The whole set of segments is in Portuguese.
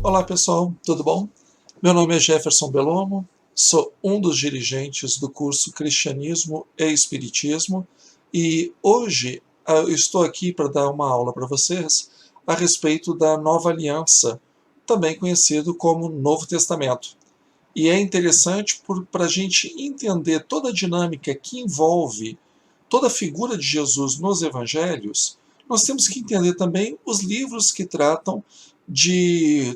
Olá pessoal, tudo bom? Meu nome é Jefferson Bellomo, sou um dos dirigentes do curso Cristianismo e Espiritismo e hoje eu estou aqui para dar uma aula para vocês a respeito da Nova Aliança, também conhecido como Novo Testamento. E é interessante para a gente entender toda a dinâmica que envolve toda a figura de Jesus nos evangelhos. Nós temos que entender também os livros que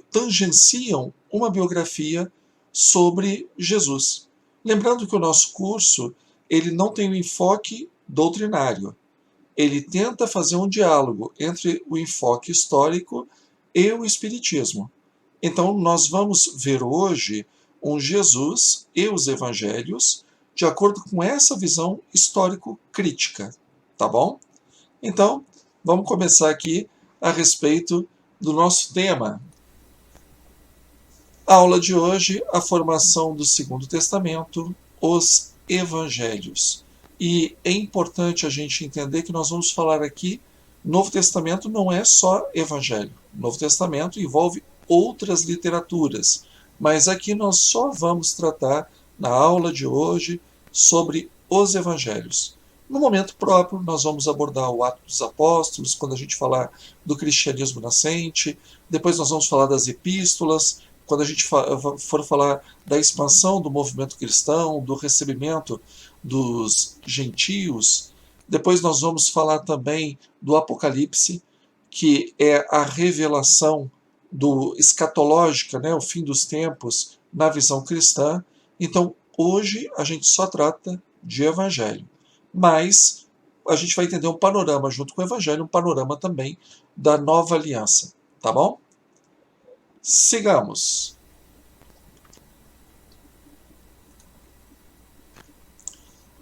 tangenciam uma biografia sobre Jesus. Lembrando que o nosso curso ele não tem um enfoque doutrinário. Ele tenta fazer um diálogo entre o enfoque histórico e o espiritismo. Então, nós vamos ver hoje um Jesus e os evangelhos de acordo com essa visão histórico-crítica, tá bom? Então, vamos começar aqui a respeito do nosso tema. A aula de hoje, a formação do Segundo Testamento, os evangelhos. E é importante a gente entender que nós vamos falar aqui, Novo Testamento não é só evangelho. Novo Testamento envolve outras literaturas, mas aqui nós só vamos tratar, na aula de hoje, sobre os evangelhos. No momento próprio, nós vamos abordar o Atos dos Apóstolos, quando a gente falar do cristianismo nascente, depois nós vamos falar das epístolas, quando a gente for falar da expansão do movimento cristão, do recebimento dos gentios, depois nós vamos falar também do Apocalipse, que é a revelação do escatológica, né, o fim dos tempos, na visão cristã. Então, hoje a gente só trata de evangelho. Mas a gente vai entender um panorama junto com o evangelho, um panorama também da nova aliança. Tá bom? Sigamos.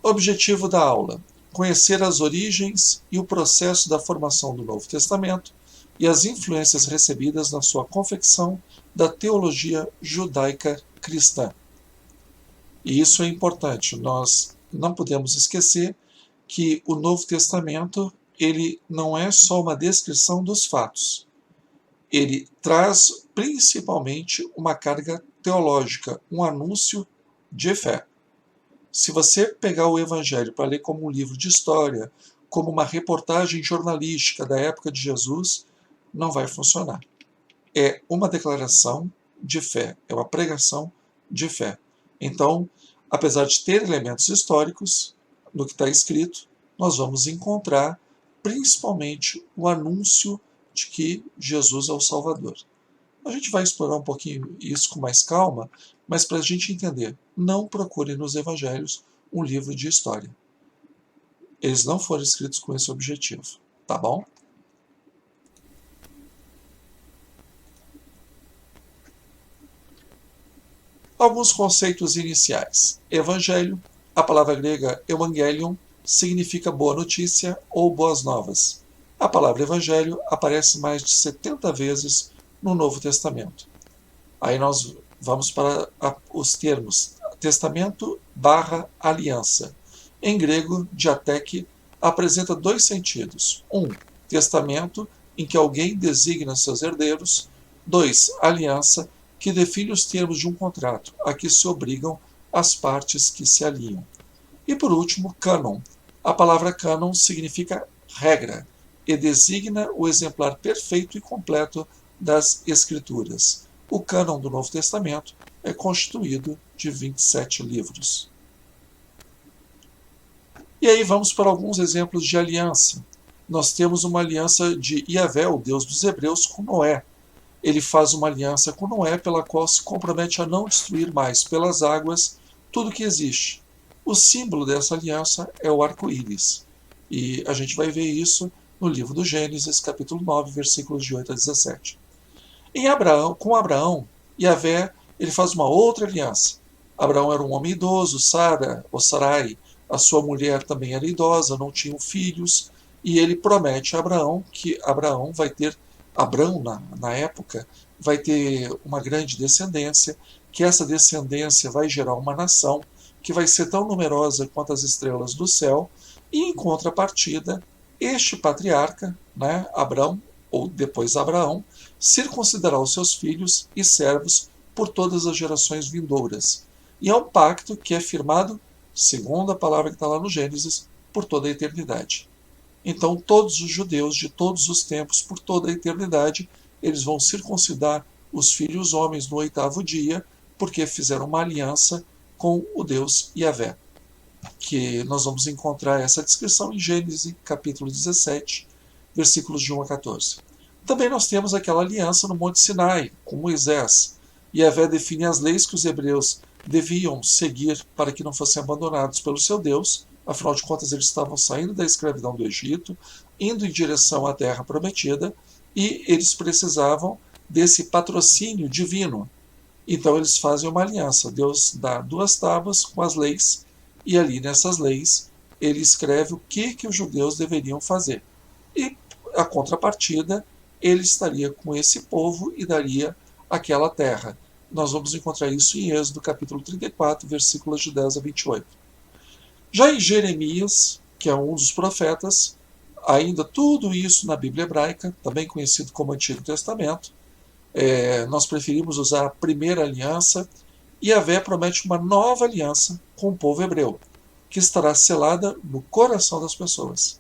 Objetivo da aula: conhecer as origens e o processo da formação do Novo Testamento e as influências recebidas na sua confecção da teologia judaica cristã. E isso é importante, nós não podemos esquecer que o Novo Testamento ele não é só uma descrição dos fatos. Ele traz principalmente uma carga teológica, um anúncio de fé. Se você pegar o Evangelho para ler como um livro de história, como uma reportagem jornalística da época de Jesus, não vai funcionar. É uma declaração de fé, é uma pregação de fé. Então, apesar de ter elementos históricos no que está escrito, nós vamos encontrar principalmente o anúncio de que Jesus é o Salvador. A gente vai explorar um pouquinho isso com mais calma, mas para a gente entender, não procure nos evangelhos um livro de história. Eles não foram escritos com esse objetivo, tá bom? Alguns conceitos iniciais. Evangelho, a palavra grega evangelion, significa boa notícia ou boas novas. A palavra evangelho aparece mais de 70 vezes no Novo Testamento. Aí nós vamos para os termos testamento / aliança. Em grego, diateque apresenta dois sentidos. 1. Testamento, em que alguém designa seus herdeiros. 2. Aliança, que define os termos de um contrato, a que se obrigam as partes que se aliam. E por último, cânon. A palavra cânon significa regra e designa o exemplar perfeito e completo das Escrituras. O cânon do Novo Testamento é constituído de 27 livros. E aí vamos para alguns exemplos de aliança. Nós temos uma aliança de Iavé, o Deus dos Hebreus, com Noé. Ele faz uma aliança com Noé pela qual se compromete a não destruir mais pelas águas tudo que existe. O símbolo dessa aliança é o arco-íris. E a gente vai ver isso no livro do Gênesis, capítulo 9, versículos de 8 a 17. Com Abraão, Iavé ele faz uma outra aliança. Abraão era um homem idoso, Sarai, a sua mulher também era idosa, não tinham filhos, e ele promete a Abraão que Abraão, na época, vai ter uma grande descendência, que essa descendência vai gerar uma nação que vai ser tão numerosa quanto as estrelas do céu, e em contrapartida, este patriarca, Abraão, ou depois Abraão, circuncidará os seus filhos e servos por todas as gerações vindouras. E é um pacto que é firmado, segundo a palavra que está lá no Gênesis, por toda a eternidade. Então todos os judeus de todos os tempos, por toda a eternidade, eles vão circuncidar os filhos homens no 8º dia, porque fizeram uma aliança com o Deus Yahvé. Que nós vamos encontrar essa descrição em Gênesis capítulo 17, versículos de 1 a 14. Também nós temos aquela aliança no Monte Sinai, com Moisés. Yahvé define as leis que os hebreus deviam seguir para que não fossem abandonados pelo seu Deus. Afinal de contas, eles estavam saindo da escravidão do Egito, indo em direção à terra prometida, e eles precisavam desse patrocínio divino. Então eles fazem uma aliança. Deus dá 2 tábuas com as leis, e ali nessas leis ele escreve o que os judeus deveriam fazer. E a contrapartida, ele estaria com esse povo e daria aquela terra. Nós vamos encontrar isso em Êxodo capítulo 34, versículos de 10 a 28. Já em Jeremias, que é um dos profetas, ainda tudo isso na Bíblia hebraica, também conhecido como Antigo Testamento, nós preferimos usar a primeira aliança, e Yahvé promete uma nova aliança com o povo hebreu, que estará selada no coração das pessoas.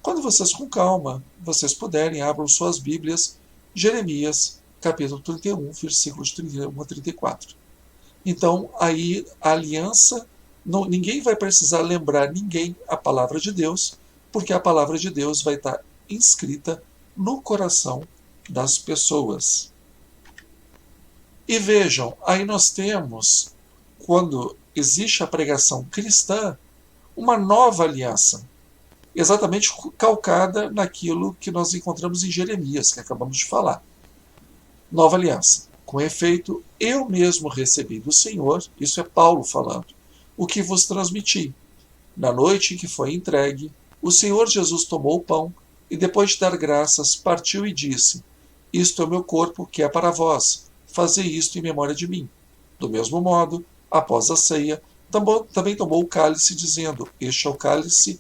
Quando vocês com calma, vocês puderem, abram suas Bíblias, Jeremias, capítulo 31, versículos 31 a 34. Então, aí a aliança, ninguém vai precisar lembrar ninguém a palavra de Deus, porque a palavra de Deus vai estar inscrita no coração das pessoas. E vejam, aí nós temos, quando existe a pregação cristã, uma nova aliança, exatamente calcada naquilo que nós encontramos em Jeremias, que acabamos de falar. Nova aliança. Com efeito, eu mesmo recebi do Senhor, isso é Paulo falando, o que vos transmiti. Na noite em que foi entregue, o Senhor Jesus tomou o pão e, depois de dar graças, partiu e disse: Isto é o meu corpo, que é para vós. Fazei isto em memória de mim. Do mesmo modo, após a ceia, também tomou o cálice, dizendo: Este é o cálice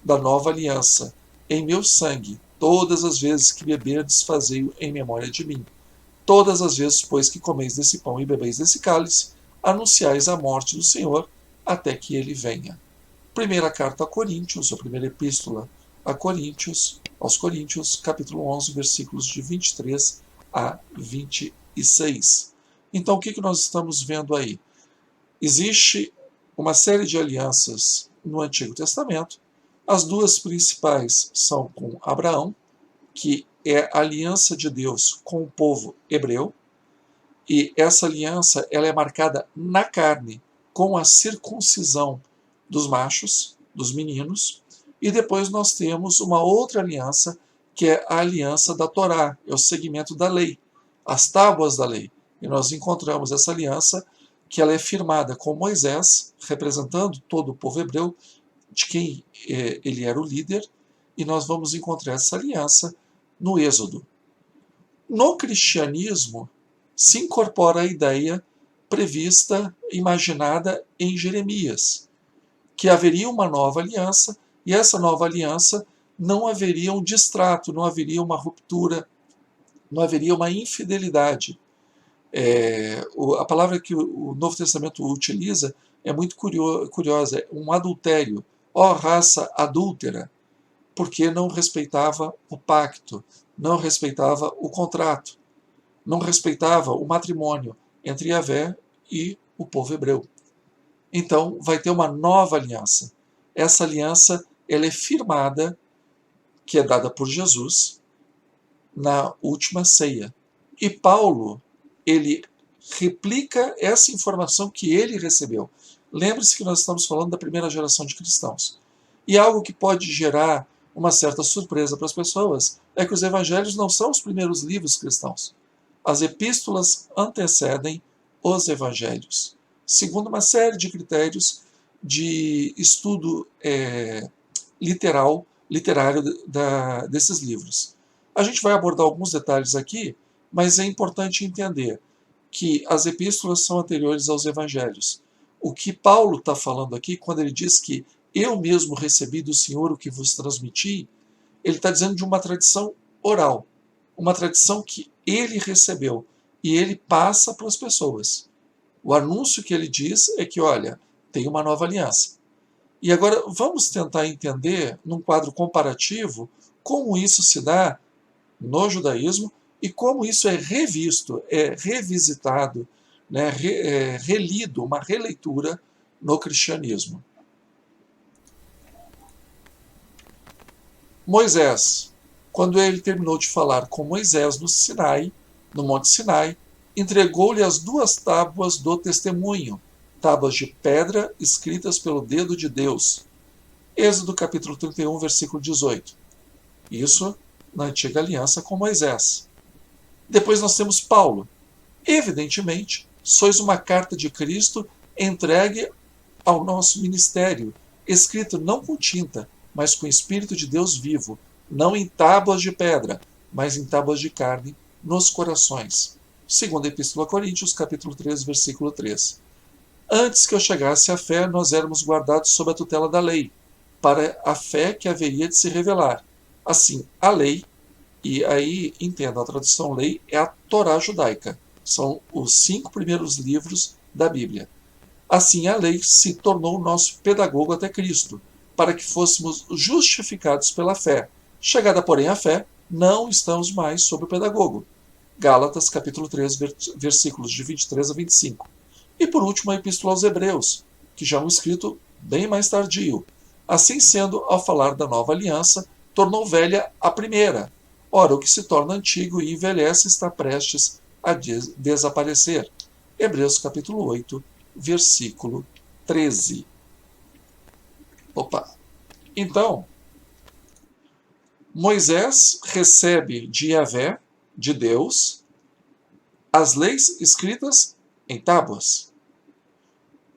da nova aliança, em meu sangue. Todas as vezes que beberdes, fazei-o em memória de mim. Todas as vezes, pois, que comeis desse pão e bebeis desse cálice, anunciais a morte do Senhor, até que ele venha. Primeira carta a Coríntios, a primeira epístola a Coríntios, aos Coríntios, capítulo 11, versículos de 23 a 26. Então, o que nós estamos vendo aí? Existe uma série de alianças no Antigo Testamento. As 2 principais são com Abraão, que é a aliança de Deus com o povo hebreu, e essa aliança ela é marcada na carne, com a circuncisão dos machos, dos meninos, e depois nós temos uma outra aliança, que é a aliança da Torá, é o seguimento da lei, as tábuas da lei. E nós encontramos essa aliança que ela é firmada com Moisés, representando todo o povo hebreu, de quem ele era o líder, e nós vamos encontrar essa aliança no Êxodo. No cristianismo, se incorpora a ideia prevista, imaginada em Jeremias, que haveria uma nova aliança, e essa nova aliança não haveria um distrato, não haveria uma ruptura, não haveria uma infidelidade. A palavra que o Novo Testamento utiliza é muito curiosa, é um adultério. Ó raça adúltera, porque não respeitava o pacto, não respeitava o contrato, não respeitava o matrimônio entre Yahvé e o povo hebreu. Então vai ter uma nova aliança. Essa aliança ela é firmada, que é dada por Jesus, na última ceia. E Paulo, ele replica essa informação que ele recebeu. Lembre-se que nós estamos falando da primeira geração de cristãos. E algo que pode gerar uma certa surpresa para as pessoas é que os evangelhos não são os primeiros livros cristãos. As epístolas antecedem os evangelhos, segundo uma série de critérios de estudo literário desses livros. A gente vai abordar alguns detalhes aqui, mas é importante entender que as epístolas são anteriores aos evangelhos. O que Paulo está falando aqui, quando ele diz que eu mesmo recebi do Senhor o que vos transmiti, ele está dizendo de uma tradição oral. uma tradição que ele recebeu e ele passa para as pessoas. O anúncio que ele diz é que, olha, tem uma nova aliança. E agora vamos tentar entender, num quadro comparativo, como isso se dá no judaísmo e como isso é revisto, é revisitado, né, relido, uma releitura no cristianismo. Moisés, quando ele terminou de falar com Moisés no Sinai, no Monte Sinai, entregou-lhe as 2 tábuas do testemunho, tábuas de pedra escritas pelo dedo de Deus. Êxodo capítulo 31, versículo 18. Isso na antiga aliança com Moisés. Depois nós temos Paulo. Evidentemente, sois uma carta de Cristo entregue ao nosso ministério, escrito não com tinta, mas com o Espírito de Deus vivo, não em tábuas de pedra, mas em tábuas de carne, nos corações. Segunda Epístola a Coríntios, capítulo 3, versículo 3. Antes que eu chegasse à fé, nós éramos guardados sob a tutela da lei, para a fé que haveria de se revelar. Assim, a lei, e aí entenda, a tradução lei é a Torá judaica, são os 5 primeiros livros da Bíblia. Assim, a lei se tornou o nosso pedagogo até Cristo, para que fôssemos justificados pela fé. Chegada, porém, a fé, não estamos mais sob o pedagogo. Gálatas, capítulo 3, versículos de 23 a 25. E por último, a Epístola aos Hebreus, que já é um escrito bem mais tardio. Assim sendo, ao falar da nova aliança, tornou velha a primeira. Ora, o que se torna antigo e envelhece está prestes a desaparecer. Hebreus capítulo 8, versículo 13. Opa! Então, Moisés recebe de Yahvé, de Deus, as leis escritas em tábuas.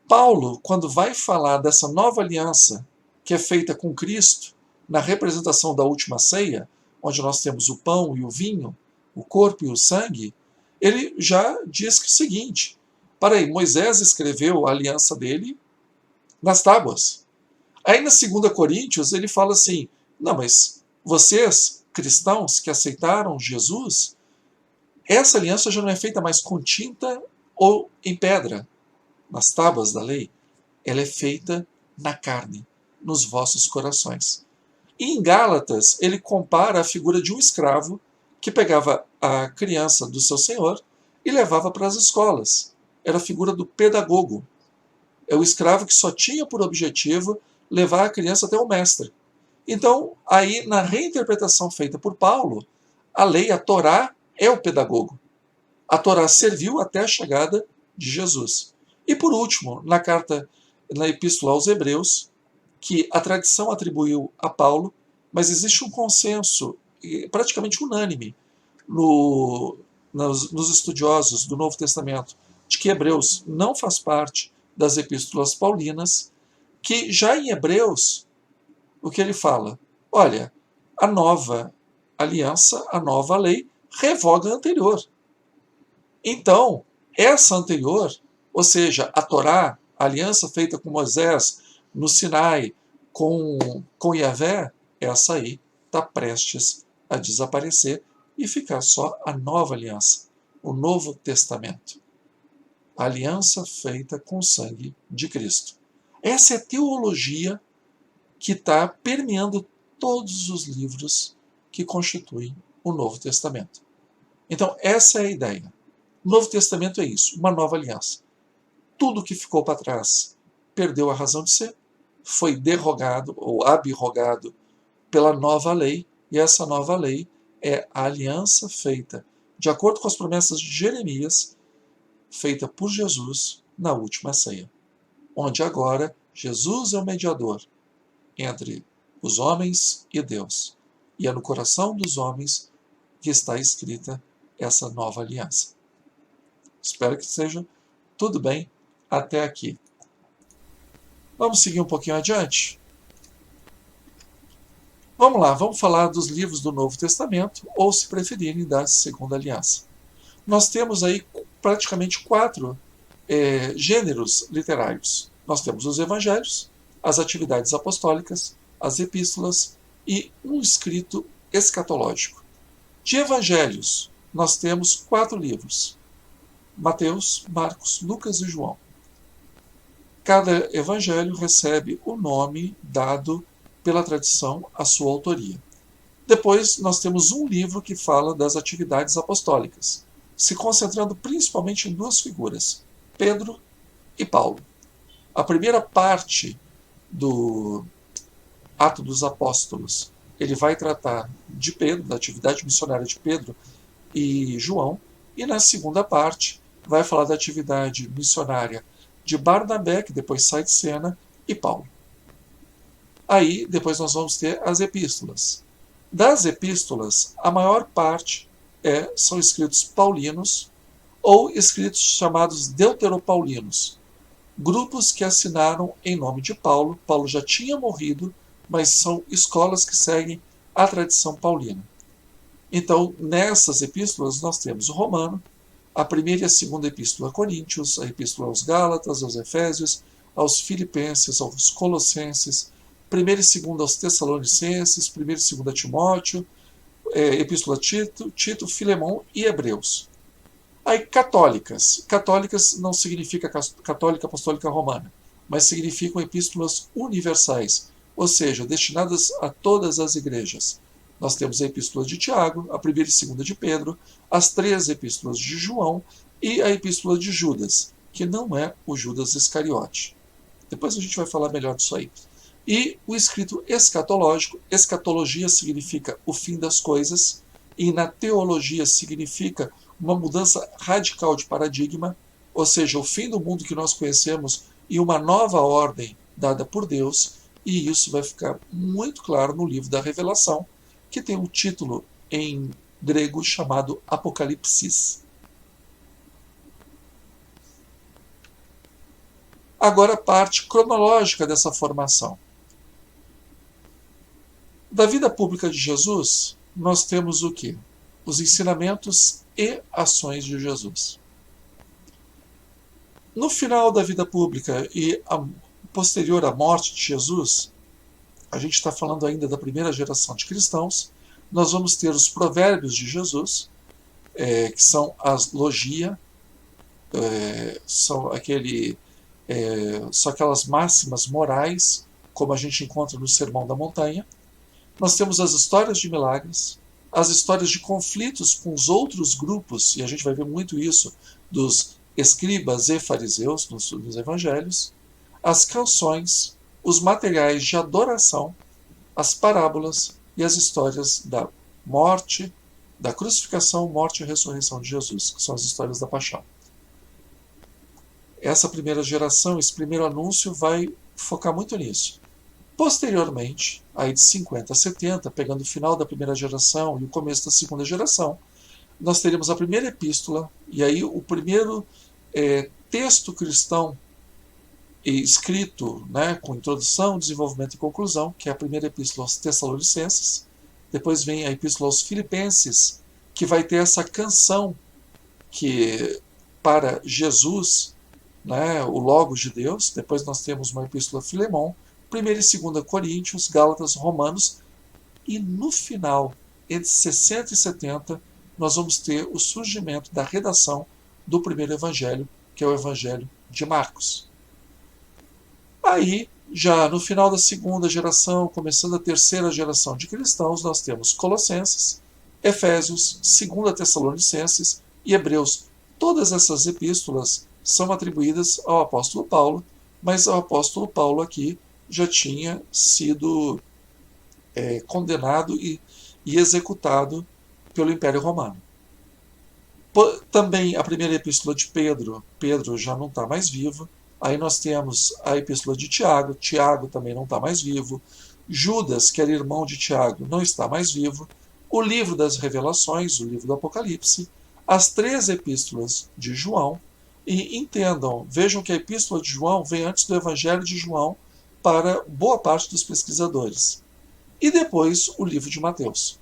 Paulo, quando vai falar dessa nova aliança que é feita com Cristo, na representação da última ceia, onde nós temos o pão e o vinho, o corpo e o sangue, ele já diz que o seguinte: para aí, Moisés escreveu a aliança dele nas tábuas. Aí na 2 Coríntios ele fala assim: não, mas vocês, cristãos que aceitaram Jesus, essa aliança já não é feita mais com tinta ou em pedra, nas tábuas da lei, ela é feita na carne, nos vossos corações. E em Gálatas, ele compara a figura de um escravo que pegava a criança do seu senhor e levava para as escolas. Era a figura do pedagogo. É o escravo que só tinha por objetivo levar a criança até o mestre. Então, aí, na reinterpretação feita por Paulo, a lei, a Torá, é o pedagogo. A Torá serviu até a chegada de Jesus. E por último, na Epístola aos Hebreus, que a tradição atribuiu a Paulo, mas existe um consenso praticamente unânime nos estudiosos do Novo Testamento de que Hebreus não faz parte das epístolas paulinas, que já em Hebreus, o que ele fala? Olha, a nova aliança, a nova lei, revoga a anterior. Então, essa anterior, ou seja, a Torá, a aliança feita com Moisés no Sinai, com Yahvé, essa aí está prestes a desaparecer e ficar só a nova aliança, o Novo Testamento. A aliança feita com o sangue de Cristo. Essa é a teologia que está permeando todos os livros que constituem o Novo Testamento. Então, essa é a ideia. O Novo Testamento é isso, uma nova aliança. Tudo que ficou para trás perdeu a razão de ser, foi derrogado ou abrogado pela nova lei, e essa nova lei é a aliança feita de acordo com as promessas de Jeremias, feita por Jesus na última ceia, onde agora Jesus é o mediador entre os homens e Deus, e é no coração dos homens que está escrita essa nova aliança. Espero que seja tudo bem até aqui. Vamos seguir um pouquinho adiante? Vamos lá, vamos falar dos livros do Novo Testamento, ou, se preferirem, da Segunda Aliança. Nós temos aí praticamente 4 gêneros literários. Nós temos os evangelhos, as atividades apostólicas, as epístolas e um escrito escatológico. De evangelhos, nós temos 4 livros: Mateus, Marcos, Lucas e João. Cada evangelho recebe o nome dado pela tradição à sua autoria. Depois, nós temos um livro que fala das atividades apostólicas, se concentrando principalmente em 2 figuras, Pedro e Paulo. A primeira parte do Ato dos Apóstolos, ele vai tratar de Pedro, da atividade missionária de Pedro e João, e na segunda parte vai falar da atividade missionária de Barnabé, que depois sai de cena, e Paulo. Aí, depois nós vamos ter as epístolas. Das epístolas, a maior parte são escritos paulinos ou escritos chamados deuteropaulinos, grupos que assinaram em nome de Paulo. Paulo já tinha morrido, mas são escolas que seguem a tradição paulina. Então, nessas epístolas, nós temos o Romano, a primeira e a segunda epístola a Coríntios, a epístola aos Gálatas, aos Efésios, aos Filipenses, aos Colossenses, primeira e segunda aos Tessalonicenses, primeira e segunda a Timóteo, epístola a Tito, Filemão e Hebreus. Aí, católicas. Católicas não significa católica apostólica romana, mas significam epístolas universais, ou seja, destinadas a todas as igrejas. Nós temos a epístola de Tiago, a primeira e segunda de Pedro, as 3 epístolas de João e a epístola de Judas, que não é o Judas Iscariote. Depois a gente vai falar melhor disso aí. E o escrito escatológico. Escatologia significa o fim das coisas, e na teologia significa uma mudança radical de paradigma, ou seja, o fim do mundo que nós conhecemos e uma nova ordem dada por Deus, e isso vai ficar muito claro no livro da Revelação, que tem um título em grego chamado Apocalipsis. Agora a parte cronológica dessa formação. Da vida pública de Jesus, nós temos o quê? Os ensinamentos e ações de Jesus. No final da vida pública e posterior à morte de Jesus, a gente está falando ainda da primeira geração de cristãos, nós vamos ter os provérbios de Jesus, que são as logia, são aquelas máximas morais, como a gente encontra no Sermão da Montanha. Nós temos as histórias de milagres, as histórias de conflitos com os outros grupos, e a gente vai ver muito isso dos escribas e fariseus nos evangelhos, as canções, os materiais de adoração, as parábolas e as histórias da morte, da crucificação, morte e ressurreição de Jesus, que são as histórias da paixão. Essa primeira geração, esse primeiro anúncio vai focar muito nisso. Posteriormente, aí de 50 a 70, pegando o final da primeira geração e o começo da segunda geração, nós teremos a primeira epístola, e aí o primeiro texto cristão escrito, com introdução, desenvolvimento e conclusão, que é a primeira epístola aos Tessalonicenses. Depois vem a epístola aos Filipenses, que vai ter essa canção que para Jesus, o Logos de Deus. Depois nós temos uma epístola a Filemão, 1ª e 2ª Coríntios, Gálatas, Romanos, e no final, entre 60 e 70, nós vamos ter o surgimento da redação do primeiro evangelho, que é o evangelho de Marcos. Aí, já no final da segunda geração, começando a terceira geração de cristãos, nós temos Colossenses, Efésios, 2ª Tessalonicenses e Hebreus. Todas essas epístolas são atribuídas ao apóstolo Paulo, mas o apóstolo Paulo aqui já tinha sido condenado e executado pelo Império Romano. Também a primeira epístola de Pedro já não está mais vivo. Aí nós temos a epístola de Tiago também não está mais vivo. Judas, que era irmão de Tiago, não está mais vivo. O livro das Revelações, o livro do Apocalipse, as 3 epístolas de João. E entendam, vejam que a epístola de João vem antes do Evangelho de João para boa parte dos pesquisadores. E depois o livro de Mateus.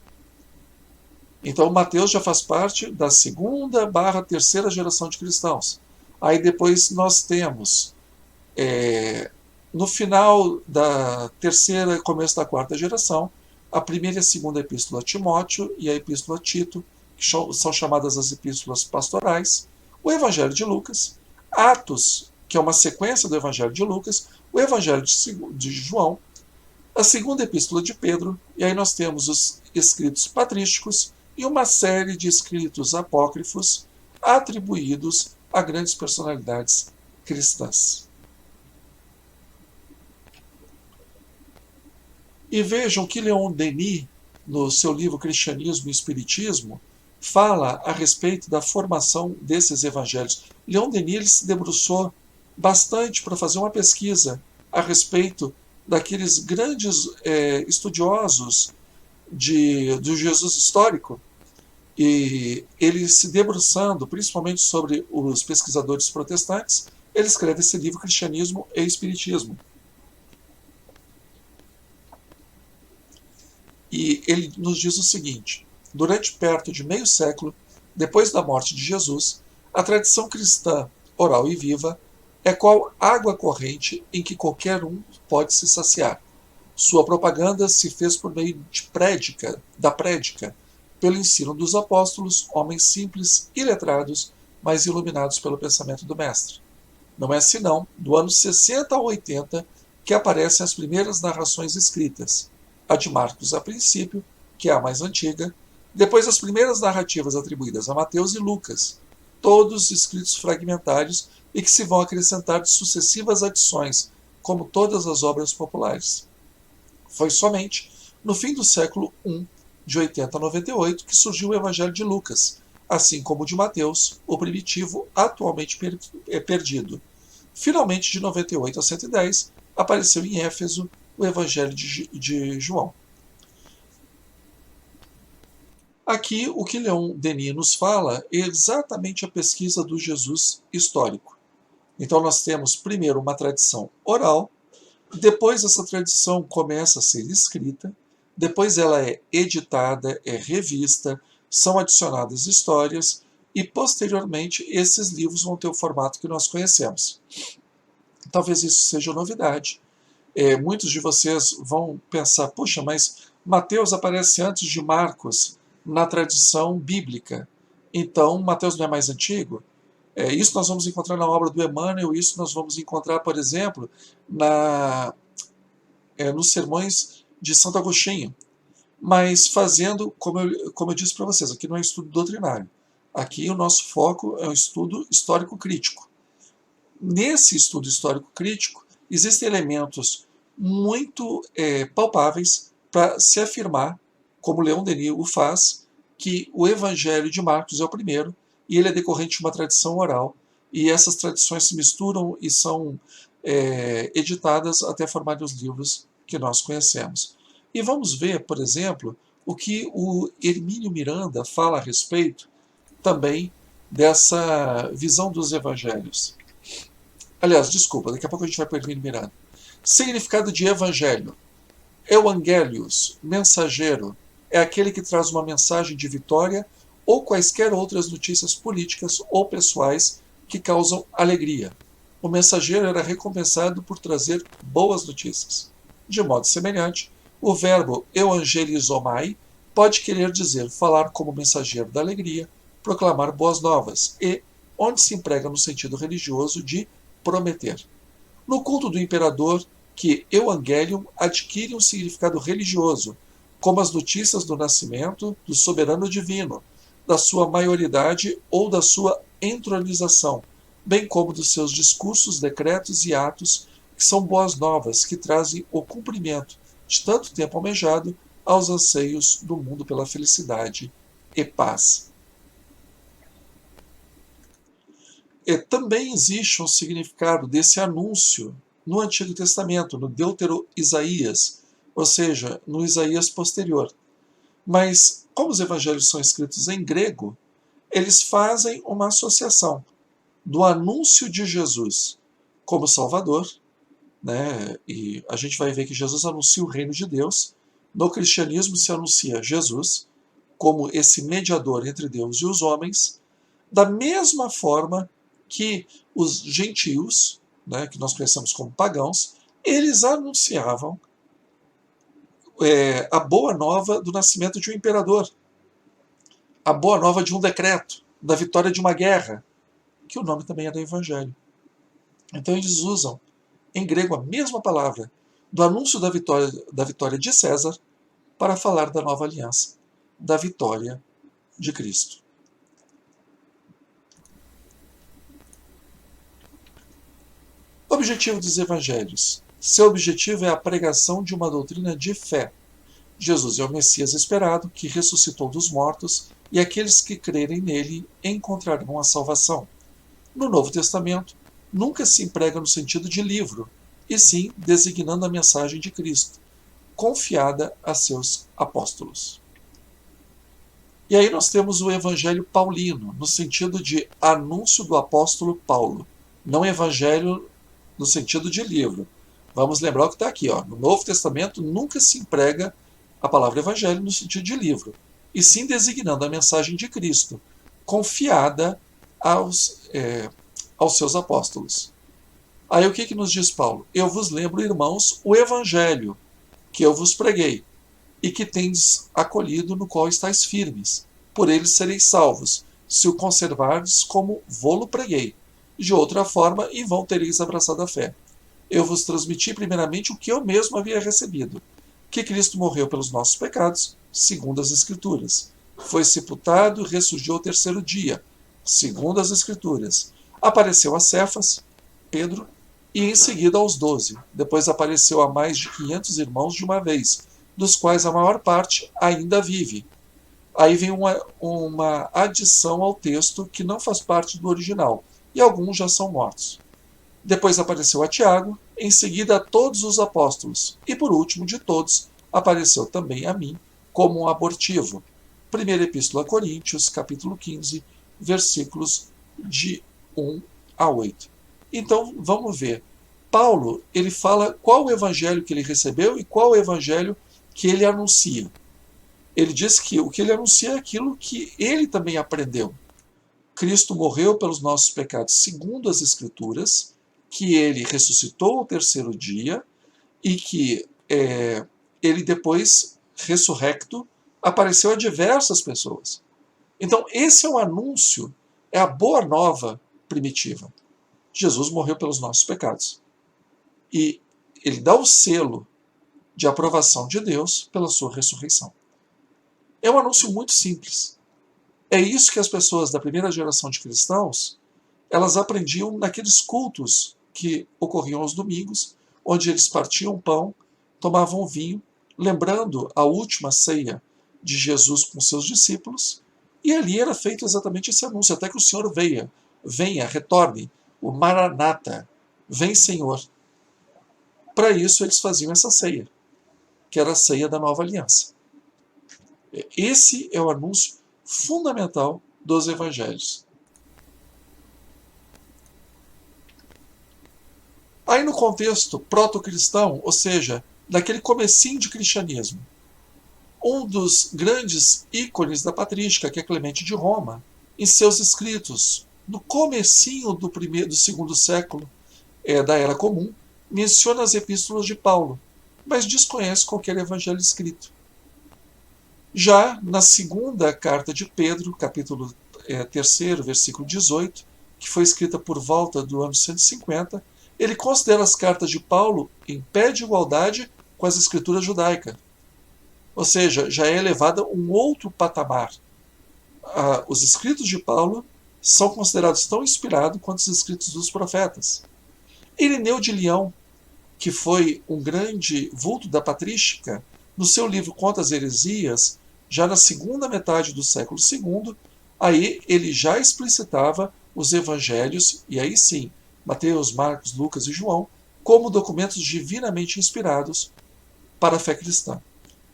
Então Mateus já faz parte da 2ª/3ª geração de cristãos. Aí depois nós temos, no final da 3ª e começo da 4ª geração, a primeira e a segunda epístola a Timóteo e a epístola a Tito, que são chamadas as epístolas pastorais, o Evangelho de Lucas, Atos, que é uma sequência do Evangelho de Lucas, o Evangelho de João, a segunda epístola de Pedro, e aí nós temos os escritos patrísticos e uma série de escritos apócrifos atribuídos a grandes personalidades cristãs. E vejam que Leon Denis, no seu livro Cristianismo e Espiritismo, fala a respeito da formação desses evangelhos. Leon Denis ele se debruçou bastante para fazer uma pesquisa a respeito daqueles grandes estudiosos do Jesus histórico, e ele se debruçando principalmente sobre os pesquisadores protestantes, ele escreve esse livro Cristianismo e Espiritismo. E ele nos diz o seguinte: durante perto de meio século, depois da morte de Jesus, a tradição cristã, oral e viva, é qual água corrente em que qualquer um pode se saciar. Sua propaganda se fez por meio da prédica, pelo ensino dos apóstolos, homens simples, iletrados, mas iluminados pelo pensamento do Mestre. Não é senão, do ano 60 a 80, que aparecem as primeiras narrações escritas, a de Marcos a princípio, que é a mais antiga, depois as primeiras narrativas atribuídas a Mateus e Lucas, todos escritos fragmentários e que se vão acrescentar de sucessivas adições, como todas as obras populares. Foi somente no fim do século I, de 80 a 98, que surgiu o Evangelho de Lucas, assim como o de Mateus, o primitivo atualmente perdido. Finalmente, de 98 a 110, apareceu em Éfeso o Evangelho de João. Aqui, o que Leon Denis nos fala é exatamente a pesquisa do Jesus histórico. Então, nós temos primeiro uma tradição oral, depois essa tradição começa a ser escrita, depois ela é editada, é revista, são adicionadas histórias e, posteriormente, esses livros vão ter o formato que nós conhecemos. Talvez isso seja novidade. Muitos de vocês vão pensar, puxa, mas Mateus aparece antes de Marcos na tradição bíblica. Então, Mateus não é mais antigo? Isso nós vamos encontrar na obra do Emmanuel, isso nós vamos encontrar, por exemplo, nos sermões de Santo Agostinho. Mas fazendo, como eu disse para vocês, aqui não é estudo doutrinário. Aqui o nosso foco é um estudo histórico-crítico. Nesse estudo histórico-crítico, existem elementos muito palpáveis para se afirmar, como Leon Denis o faz, que o Evangelho de Marcos é o primeiro, e ele é decorrente de uma tradição oral, e essas tradições se misturam e são editadas até formarem os livros que nós conhecemos. E vamos ver, por exemplo, o que o Hermínio Miranda fala a respeito também dessa visão dos evangelhos. Aliás, desculpa, daqui a pouco a gente vai para o Hermínio Miranda. Significado de evangelho. Evangelius, mensageiro, é aquele que traz uma mensagem de vitória ou quaisquer outras notícias políticas ou pessoais que causam alegria. O mensageiro era recompensado por trazer boas notícias. De modo semelhante, o verbo euangelizomai pode querer dizer falar como mensageiro da alegria, proclamar boas novas e, onde se emprega no sentido religioso de prometer. No culto do imperador, que Evangelium adquire um significado religioso, como as notícias do nascimento do soberano divino, da sua maioridade ou da sua entronização, bem como dos seus discursos, decretos e atos, que são boas novas, que trazem o cumprimento de tanto tempo almejado aos anseios do mundo pela felicidade e paz. Também existe um significado desse anúncio no Antigo Testamento, no Deutero-Isaías, ou seja, no Isaías posterior. Mas, como os evangelhos são escritos em grego, eles fazem uma associação do anúncio de Jesus como Salvador, né? E a gente vai ver que Jesus anuncia o reino de Deus. No cristianismo se anuncia Jesus como esse mediador entre Deus e os homens, da mesma forma que os gentios, né, que nós conhecemos como pagãos, eles anunciavam a boa nova do nascimento de um imperador, a boa nova de um decreto, da vitória de uma guerra, que o nome também é do Evangelho. Então eles usam em grego a mesma palavra do anúncio da vitória de César para falar da nova aliança, da vitória de Cristo. Objetivo dos evangelhos. Seu objetivo é a pregação de uma doutrina de fé. Jesus é o Messias esperado, que ressuscitou dos mortos, e aqueles que crerem nele encontrarão a salvação. No Novo Testamento, nunca se emprega no sentido de livro, e sim designando a mensagem de Cristo, confiada a seus apóstolos. E aí nós temos o Evangelho Paulino, no sentido de anúncio do apóstolo Paulo, não Evangelho no sentido de livro. Vamos lembrar o que está aqui. No Novo Testamento nunca se emprega a palavra Evangelho no sentido de livro, e sim designando a mensagem de Cristo, confiada aos seus apóstolos. Aí o que nos diz Paulo? Eu vos lembro, irmãos, o Evangelho que eu vos preguei, e que tendes acolhido, no qual estáis firmes. Por ele sereis salvos, se o conservardes como vô-lo preguei. De outra forma, em vão tereis abraçado a fé. Eu vos transmiti primeiramente o que eu mesmo havia recebido, que Cristo morreu pelos nossos pecados, segundo as Escrituras. Foi sepultado e ressurgiu ao terceiro dia, segundo as Escrituras. Apareceu a Cefas, Pedro, e em seguida aos 12. Depois apareceu a mais de 500 irmãos de uma vez, dos quais a maior parte ainda vive. Aí vem uma adição ao texto que não faz parte do original, e alguns já são mortos. Depois apareceu a Tiago, em seguida a todos os apóstolos, e por último de todos, apareceu também a mim, como um abortivo. Primeira Epístola a Coríntios, capítulo 15, versículos de 1 a 8. Então, vamos ver. Paulo, ele fala qual o evangelho que ele recebeu e qual o evangelho que ele anuncia. Ele diz que o que ele anuncia é aquilo que ele também aprendeu. Cristo morreu pelos nossos pecados segundo as Escrituras, que ele ressuscitou ao terceiro dia e que ele depois, ressurrecto, apareceu a diversas pessoas. Então, esse é o anúncio, é a boa nova primitiva. Jesus morreu pelos nossos pecados. E ele dá o selo de aprovação de Deus pela sua ressurreição. É um anúncio muito simples. É isso que as pessoas da primeira geração de cristãos, elas aprendiam naqueles cultos que ocorriam aos domingos, onde eles partiam pão, tomavam vinho, lembrando a última ceia de Jesus com seus discípulos, e ali era feito exatamente esse anúncio, até que o Senhor venha, retorne, o Maranata, vem Senhor. Para isso eles faziam essa ceia, que era a ceia da nova aliança. Esse é o anúncio fundamental dos evangelhos. Aí no contexto proto-cristão, ou seja, daquele comecinho de cristianismo, um dos grandes ícones da patrística, que é Clemente de Roma, em seus escritos, no comecinho do segundo século da Era Comum, menciona as epístolas de Paulo, mas desconhece qualquer evangelho escrito. Já na segunda carta de Pedro, capítulo 3, versículo 18, que foi escrita por volta do ano 150, ele considera as cartas de Paulo em pé de igualdade com as escrituras judaicas. Ou seja, já é elevada um outro patamar. Os escritos de Paulo são considerados tão inspirados quanto os escritos dos profetas. Irineu de Leão, que foi um grande vulto da patrística, no seu livro Contra as Heresias, já na segunda metade do século II, aí ele já explicitava os evangelhos, e aí sim, Mateus, Marcos, Lucas e João, como documentos divinamente inspirados para a fé cristã.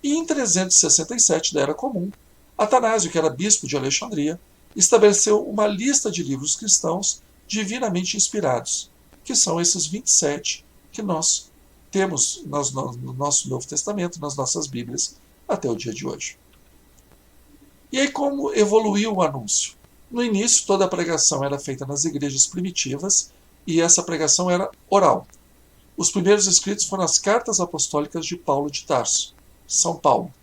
E em 367 da Era Comum, Atanásio, que era bispo de Alexandria, estabeleceu uma lista de livros cristãos divinamente inspirados, que são esses 27 que nós temos no nosso Novo Testamento, nas nossas Bíblias, até o dia de hoje. E aí como evoluiu o anúncio? No início, toda a pregação era feita nas igrejas primitivas, e essa pregação era oral. Os primeiros escritos foram as cartas apostólicas de Paulo de Tarso. São Paulo.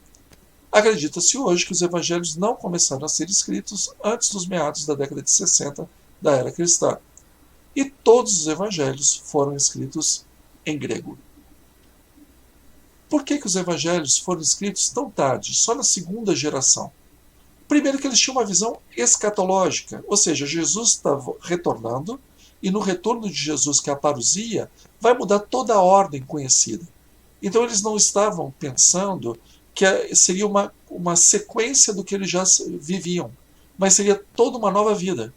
Acredita-se hoje que os evangelhos não começaram a ser escritos antes dos meados da década de 60 da era cristã. E todos os evangelhos foram escritos em grego. Por que os evangelhos foram escritos tão tarde, só na segunda geração? Primeiro que eles tinham uma visão escatológica, ou seja, Jesus estava retornando, e no retorno de Jesus, que é a parousia, vai mudar toda a ordem conhecida. Então eles não estavam pensando que seria uma sequência do que eles já viviam, mas seria toda uma nova vida.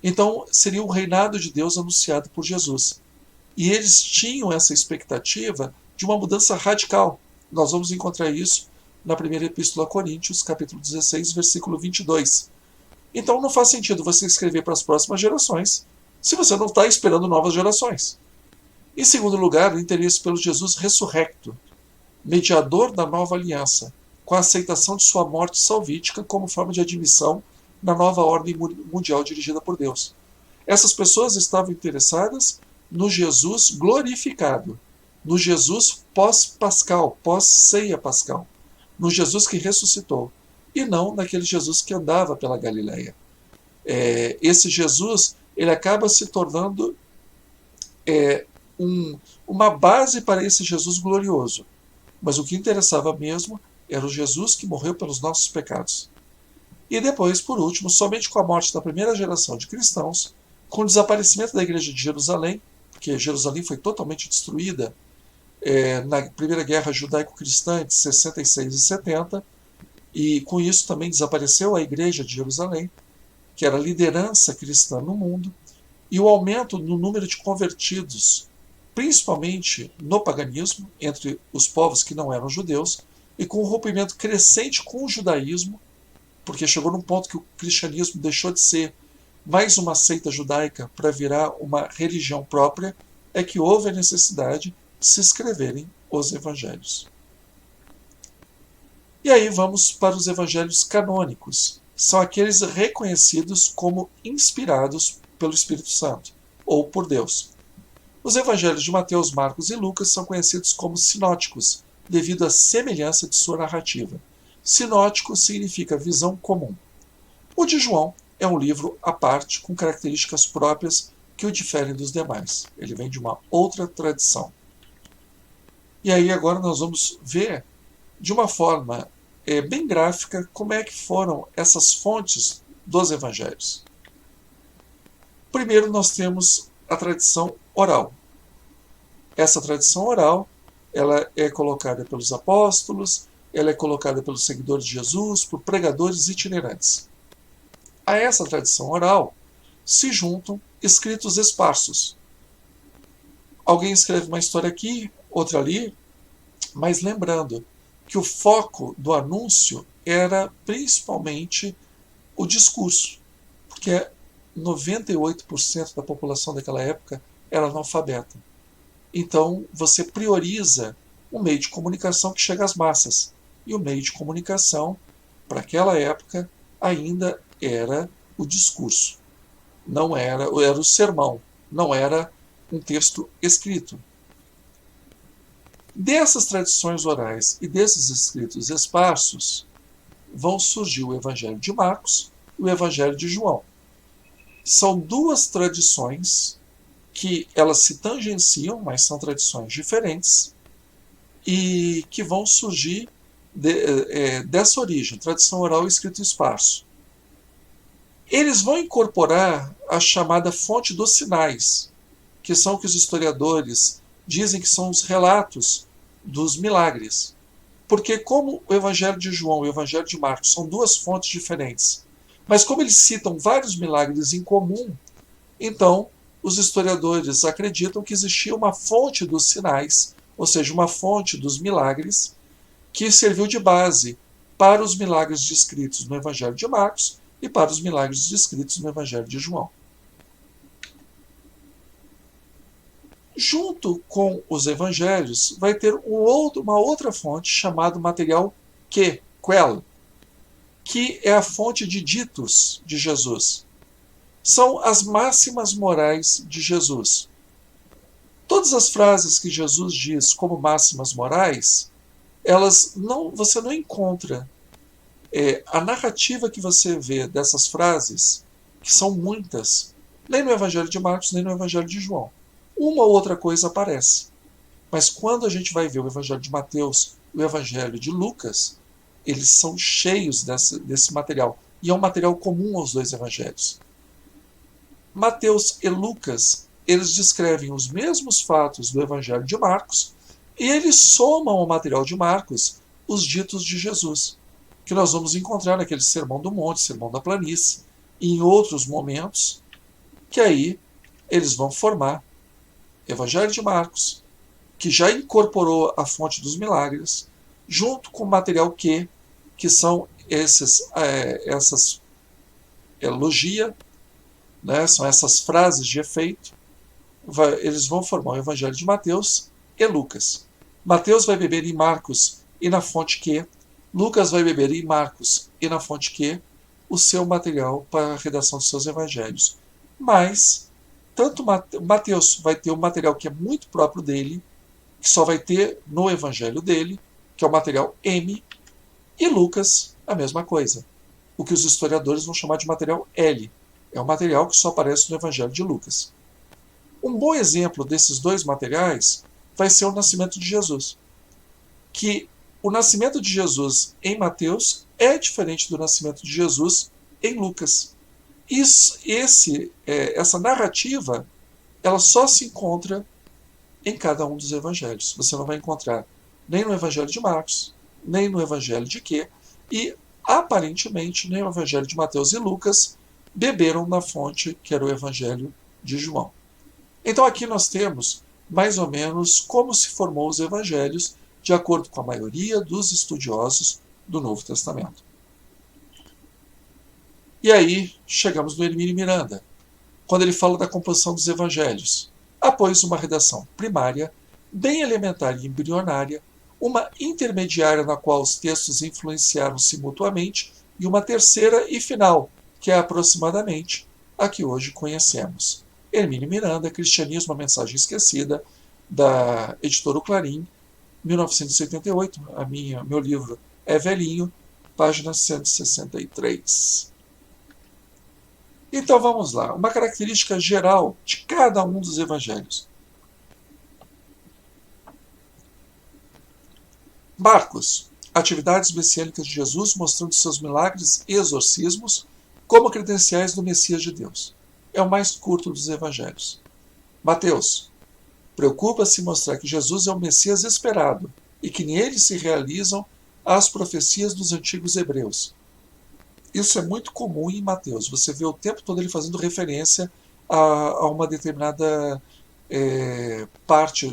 Então seria o reinado de Deus anunciado por Jesus. E eles tinham essa expectativa de uma mudança radical. Nós vamos encontrar isso na primeira epístola a Coríntios, capítulo 16, versículo 22. Então não faz sentido você escrever para as próximas gerações se você não está esperando novas gerações. Em segundo lugar, o interesse pelo Jesus ressurrecto, mediador da nova aliança, com a aceitação de sua morte salvífica como forma de admissão na nova ordem mundial dirigida por Deus. Essas pessoas estavam interessadas no Jesus glorificado, no Jesus pós-pascal, pós-ceia pascal, no Jesus que ressuscitou, e não naquele Jesus que andava pela Galileia. Esse Jesus ele acaba se tornando uma base para esse Jesus glorioso. Mas o que interessava mesmo era o Jesus que morreu pelos nossos pecados. E depois, por último, somente com a morte da primeira geração de cristãos, com o desaparecimento da igreja de Jerusalém, porque Jerusalém foi totalmente destruída na primeira guerra judaico-cristã de 66 e 70, e com isso também desapareceu a igreja de Jerusalém, que era a liderança cristã no mundo, e o aumento no número de convertidos, principalmente no paganismo, entre os povos que não eram judeus, e com o rompimento crescente com o judaísmo, porque chegou num ponto que o cristianismo deixou de ser mais uma seita judaica para virar uma religião própria, é que houve a necessidade de se escreverem os evangelhos. E aí vamos para os evangelhos canônicos. São aqueles reconhecidos como inspirados pelo Espírito Santo, ou por Deus. Os evangelhos de Mateus, Marcos e Lucas são conhecidos como sinóticos, devido à semelhança de sua narrativa. Sinótico significa visão comum. O de João é um livro à parte, com características próprias que o diferem dos demais. Ele vem de uma outra tradição. E aí agora nós vamos ver, de uma forma bem gráfica, como é que foram essas fontes dos evangelhos. Primeiro nós temos a tradição oral. Essa tradição oral ela é colocada pelos apóstolos, ela é colocada pelos seguidores de Jesus, por pregadores itinerantes. A essa tradição oral se juntam escritos esparsos. Alguém escreve uma história aqui, outra ali, mas lembrando que o foco do anúncio era principalmente o discurso, porque 98% da população daquela época era analfabeta. Então você prioriza um meio de comunicação que chega às massas. E o meio de comunicação, para aquela época, ainda era o discurso. Não era o sermão, não era um texto escrito. Dessas tradições orais e desses escritos esparsos, vão surgir o Evangelho de Marcos e o Evangelho de João. São duas tradições que elas se tangenciam, mas são tradições diferentes, e que vão surgir dessa origem, tradição oral e escrito esparso. Eles vão incorporar a chamada fonte dos sinais, que são o que os historiadores dizem que são os relatos dos milagres. Porque como o Evangelho de João e o Evangelho de Marcos são duas fontes diferentes, mas como eles citam vários milagres em comum, então os historiadores acreditam que existia uma fonte dos sinais, ou seja, uma fonte dos milagres, que serviu de base para os milagres descritos no Evangelho de Marcos e para os milagres descritos no Evangelho de João. Junto com os evangelhos, vai ter uma outra fonte chamada material quel, que é a fonte de ditos de Jesus. São as máximas morais de Jesus. Todas as frases que Jesus diz como máximas morais, você não encontra a narrativa que você vê dessas frases, que são muitas, nem no Evangelho de Marcos, nem no Evangelho de João. Uma ou outra coisa aparece. Mas quando a gente vai ver o Evangelho de Mateus e o Evangelho de Lucas, eles são cheios desse material. E é um material comum aos dois evangelhos. Mateus e Lucas, eles descrevem os mesmos fatos do Evangelho de Marcos e eles somam ao material de Marcos os ditos de Jesus, que nós vamos encontrar naquele Sermão do Monte, Sermão da Planície, e em outros momentos, que aí eles vão formar Evangelho de Marcos, que já incorporou a fonte dos milagres, junto com o material que são essas logia, né, são essas frases de efeito, eles vão formar o Evangelho de Mateus e Lucas. Mateus vai beber em Marcos e na fonte Q, Lucas vai beber em Marcos e na fonte Q o seu material para a redação dos seus evangelhos. Mas, tanto Mateus vai ter um material que é muito próprio dele, que só vai ter no evangelho dele, que é o material M, e Lucas, a mesma coisa. O que os historiadores vão chamar de material L. É um material que só aparece no evangelho de Lucas. Um bom exemplo desses dois materiais vai ser o nascimento de Jesus. Que o nascimento de Jesus em Mateus é diferente do nascimento de Jesus em Lucas. Essa narrativa ela só se encontra em cada um dos evangelhos. Você não vai encontrar nem no evangelho de Marcos, nem no evangelho de Q, e aparentemente nem no evangelho de Mateus e Lucas beberam na fonte que era o evangelho de João. Então aqui nós temos mais ou menos como se formou os evangelhos de acordo com a maioria dos estudiosos do Novo Testamento. E aí chegamos no Hermínio Miranda, quando ele fala da composição dos evangelhos. Após uma redação primária, bem elementar e embrionária, uma intermediária na qual os textos influenciaram-se mutuamente e uma terceira e final, que é aproximadamente a que hoje conhecemos. Hermínio Miranda, Cristianismo, uma mensagem esquecida, da editora O Clarim, 1988, meu livro é velhinho, página 163. Então vamos lá, uma característica geral de cada um dos evangelhos. Marcos, atividades messiânicas de Jesus mostrando seus milagres e exorcismos como credenciais do Messias de Deus. É o mais curto dos evangelhos. Mateus, preocupa-se em mostrar que Jesus é o Messias esperado e que nele se realizam as profecias dos antigos hebreus. Isso é muito comum em Mateus. Você vê o tempo todo ele fazendo referência a uma determinada parte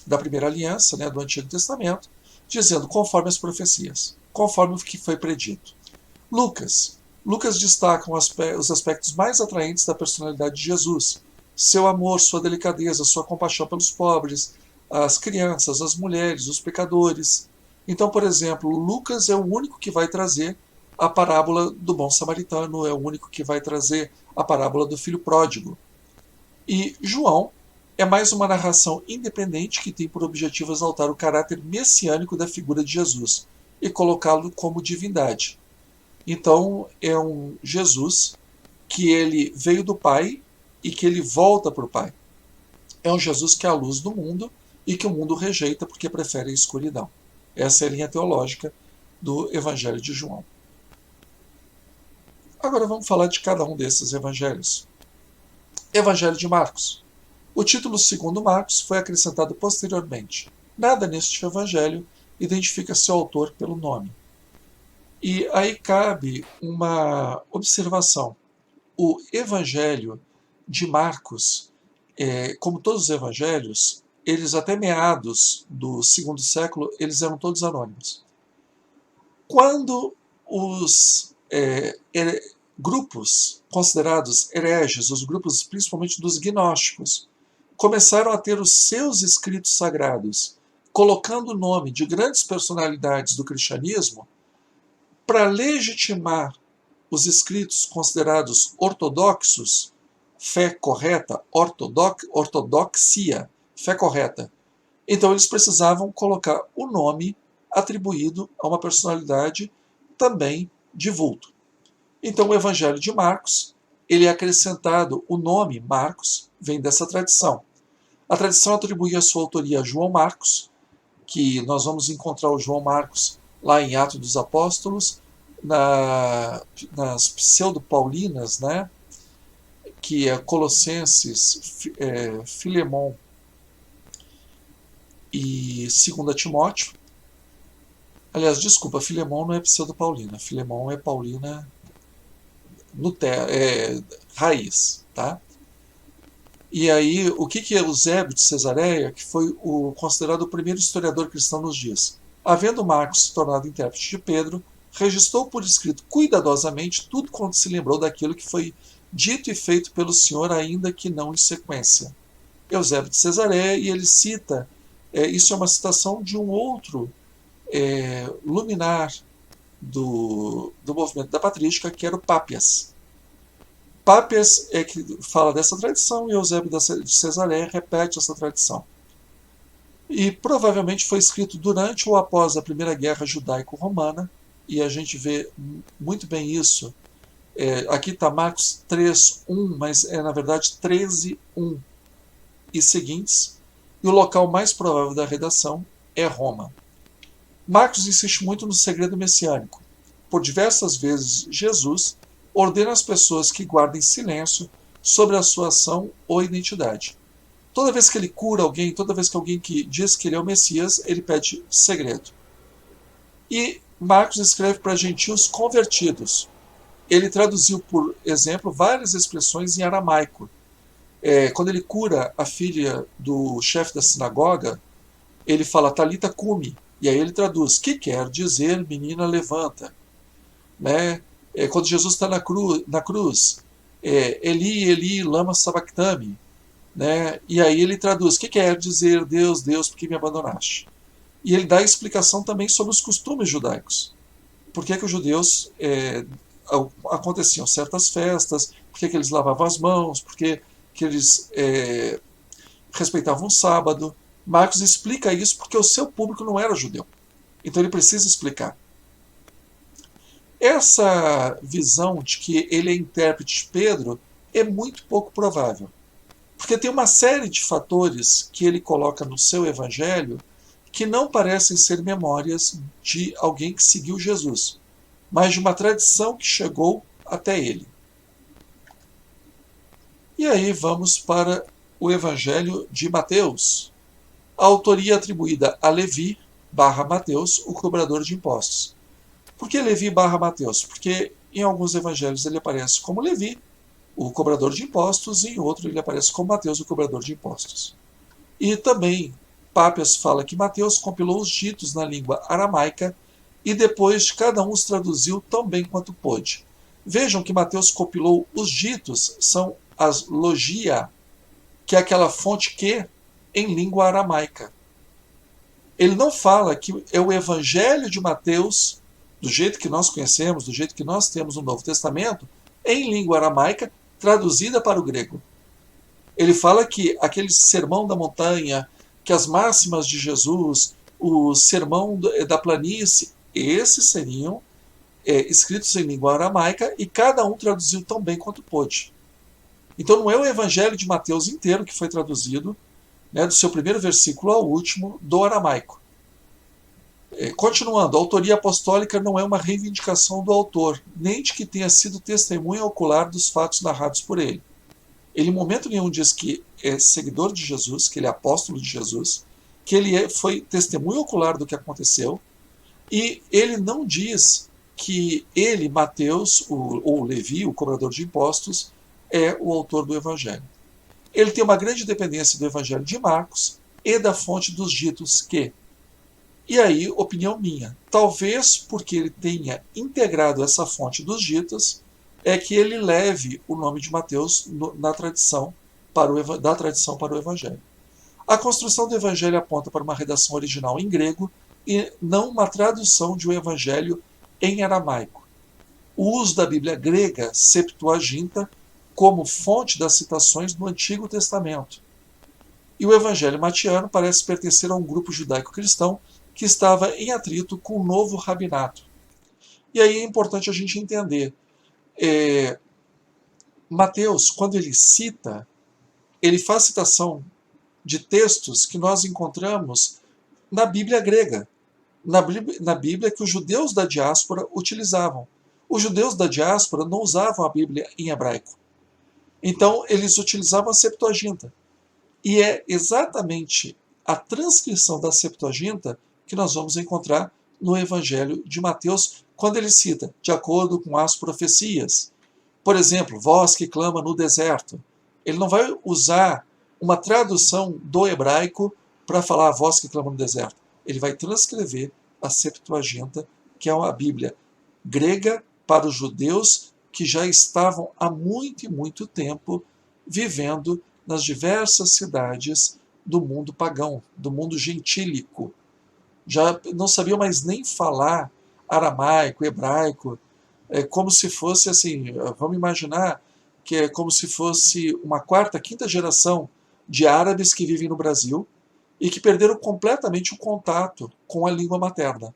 da primeira aliança, né, do Antigo Testamento, dizendo conforme as profecias, conforme o que foi predito. Lucas destaca os aspectos mais atraentes da personalidade de Jesus, seu amor, sua delicadeza, sua compaixão pelos pobres, as crianças, as mulheres, os pecadores. Então, por exemplo, Lucas é o único que vai trazer a parábola do bom samaritano, é o único que vai trazer a parábola do filho pródigo. E João é mais uma narração independente que tem por objetivo exaltar o caráter messiânico da figura de Jesus e colocá-lo como divindade. Então, é um Jesus que ele veio do Pai e que ele volta para o Pai. É um Jesus que é a luz do mundo e que o mundo rejeita porque prefere a escuridão. Essa é a linha teológica do Evangelho de João. Agora vamos falar de cada um desses evangelhos. Evangelho de Marcos. O título segundo Marcos foi acrescentado posteriormente. Nada neste evangelho identifica seu autor pelo nome. E aí cabe uma observação. O evangelho de Marcos, como todos os evangelhos, eles até meados do segundo século, eles eram todos anônimos. Quando os grupos considerados hereges, os grupos principalmente dos gnósticos, começaram a ter os seus escritos sagrados, colocando o nome de grandes personalidades do cristianismo, para legitimar os escritos considerados ortodoxos, fé correta, ortodoxia, fé correta, Então eles precisavam colocar o nome atribuído a uma personalidade também de vulto. Então o Evangelho de Marcos, ele é acrescentado, o nome Marcos vem dessa tradição. A tradição atribui a sua autoria a João Marcos, que nós vamos encontrar o João Marcos lá em Atos dos Apóstolos, nas pseudo-paulinas, né, que é Colossenses, Filemon e 2 Timóteo. Aliás, desculpa, Filemon não é pseudo-paulina, Filemon é paulina raiz, tá? E aí, o que Eusébio de Cesareia, que foi considerado o primeiro historiador cristão nos dias? Havendo Marcos se tornado intérprete de Pedro, registrou por escrito cuidadosamente tudo quanto se lembrou daquilo que foi dito e feito pelo Senhor, ainda que não em sequência. Eusébio de Cesareia, e ele cita, isso é uma citação de um outro luminar do movimento da patrística, que era o Pápias. Pápias é que fala dessa tradição e Eusébio de Cesareia repete essa tradição. E provavelmente foi escrito durante ou após a Primeira Guerra Judaico-Romana, e a gente vê muito bem isso. Aqui está Marcos 3:1, mas é na verdade 13:1 e seguintes, e o local mais provável da redação é Roma. Marcos insiste muito no segredo messiânico. Por diversas vezes, Jesus ordena às pessoas que guardem silêncio sobre a sua ação ou identidade. Toda vez que ele cura alguém, toda vez que alguém que diz que ele é o Messias, ele pede segredo. E Marcos escreve para gentios convertidos. Ele traduziu, por exemplo, várias expressões em aramaico. Quando ele cura a filha do chefe da sinagoga, ele fala Talita cumi, e aí ele traduz, que quer dizer menina levanta. Né? Quando Jesus está na cruz, Eli, Eli, lama sabachthani, né? E aí ele traduz, que quer dizer Deus, Deus, por que me abandonaste? E ele dá a explicação também sobre os costumes judaicos. Por que os judeus aconteciam certas festas, por que eles lavavam as mãos, por que eles respeitavam o sábado. Marcos explica isso porque o seu público não era judeu. Então ele precisa explicar. Essa visão de que ele é intérprete de Pedro é muito pouco provável. Porque tem uma série de fatores que ele coloca no seu evangelho que não parecem ser memórias de alguém que seguiu Jesus, mas de uma tradição que chegou até ele. E aí vamos para o evangelho de Mateus. A autoria atribuída a Levi / Mateus, o cobrador de impostos. Por que Levi / Mateus? Porque em alguns evangelhos ele aparece como Levi, o cobrador de impostos, e em outro ele aparece como Mateus, o cobrador de impostos. E também Pápias fala que Mateus compilou os ditos na língua aramaica e depois cada um os traduziu tão bem quanto pôde. Vejam que Mateus compilou os ditos, são as logia, que é aquela fonte que em língua aramaica. Ele não fala que é o evangelho de Mateus, do jeito que nós conhecemos, do jeito que nós temos no Novo Testamento, em língua aramaica, traduzida para o grego. Ele fala que aquele sermão da montanha, que as máximas de Jesus, o sermão da planície, esses seriam escritos em língua aramaica e cada um traduziu tão bem quanto pôde. Então não é o evangelho de Mateus inteiro que foi traduzido, né, do seu primeiro versículo ao último, do aramaico. Continuando, a autoria apostólica não é uma reivindicação do autor, nem de que tenha sido testemunha ocular dos fatos narrados por ele. Ele em momento nenhum diz que é seguidor de Jesus, que ele é apóstolo de Jesus, que ele foi testemunha ocular do que aconteceu, e ele não diz que ele, Mateus, ou Levi, o cobrador de impostos, é o autor do evangelho. Ele tem uma grande dependência do evangelho de Marcos e da fonte dos ditos que. E aí, opinião minha, talvez porque ele tenha integrado essa fonte dos ditos, é que ele leve o nome de Mateus da tradição para o evangelho. A construção do evangelho aponta para uma redação original em grego e não uma tradução de um evangelho em aramaico. O uso da Bíblia grega, Septuaginta, como fonte das citações do Antigo Testamento. E o Evangelho Matiano parece pertencer a um grupo judaico-cristão que estava em atrito com o novo rabinato. E aí é importante a gente entender. Mateus, quando ele cita, ele faz citação de textos que nós encontramos na Bíblia grega, na Bíblia que os judeus da diáspora utilizavam. Os judeus da diáspora não usavam a Bíblia em hebraico. Então, eles utilizavam a Septuaginta. E é exatamente a transcrição da Septuaginta que nós vamos encontrar no Evangelho de Mateus, quando ele cita, de acordo com as profecias. Por exemplo, voz que clama no deserto. Ele não vai usar uma tradução do hebraico para falar a voz que clama no deserto. Ele vai transcrever a Septuaginta, que é uma Bíblia grega para os judeus que já estavam há muito e muito tempo vivendo nas diversas cidades do mundo pagão, do mundo gentílico. Já não sabiam mais nem falar aramaico, hebraico, como se fosse assim, vamos imaginar que é como se fosse uma quarta, quinta geração de árabes que vivem no Brasil e que perderam completamente o contato com a língua materna.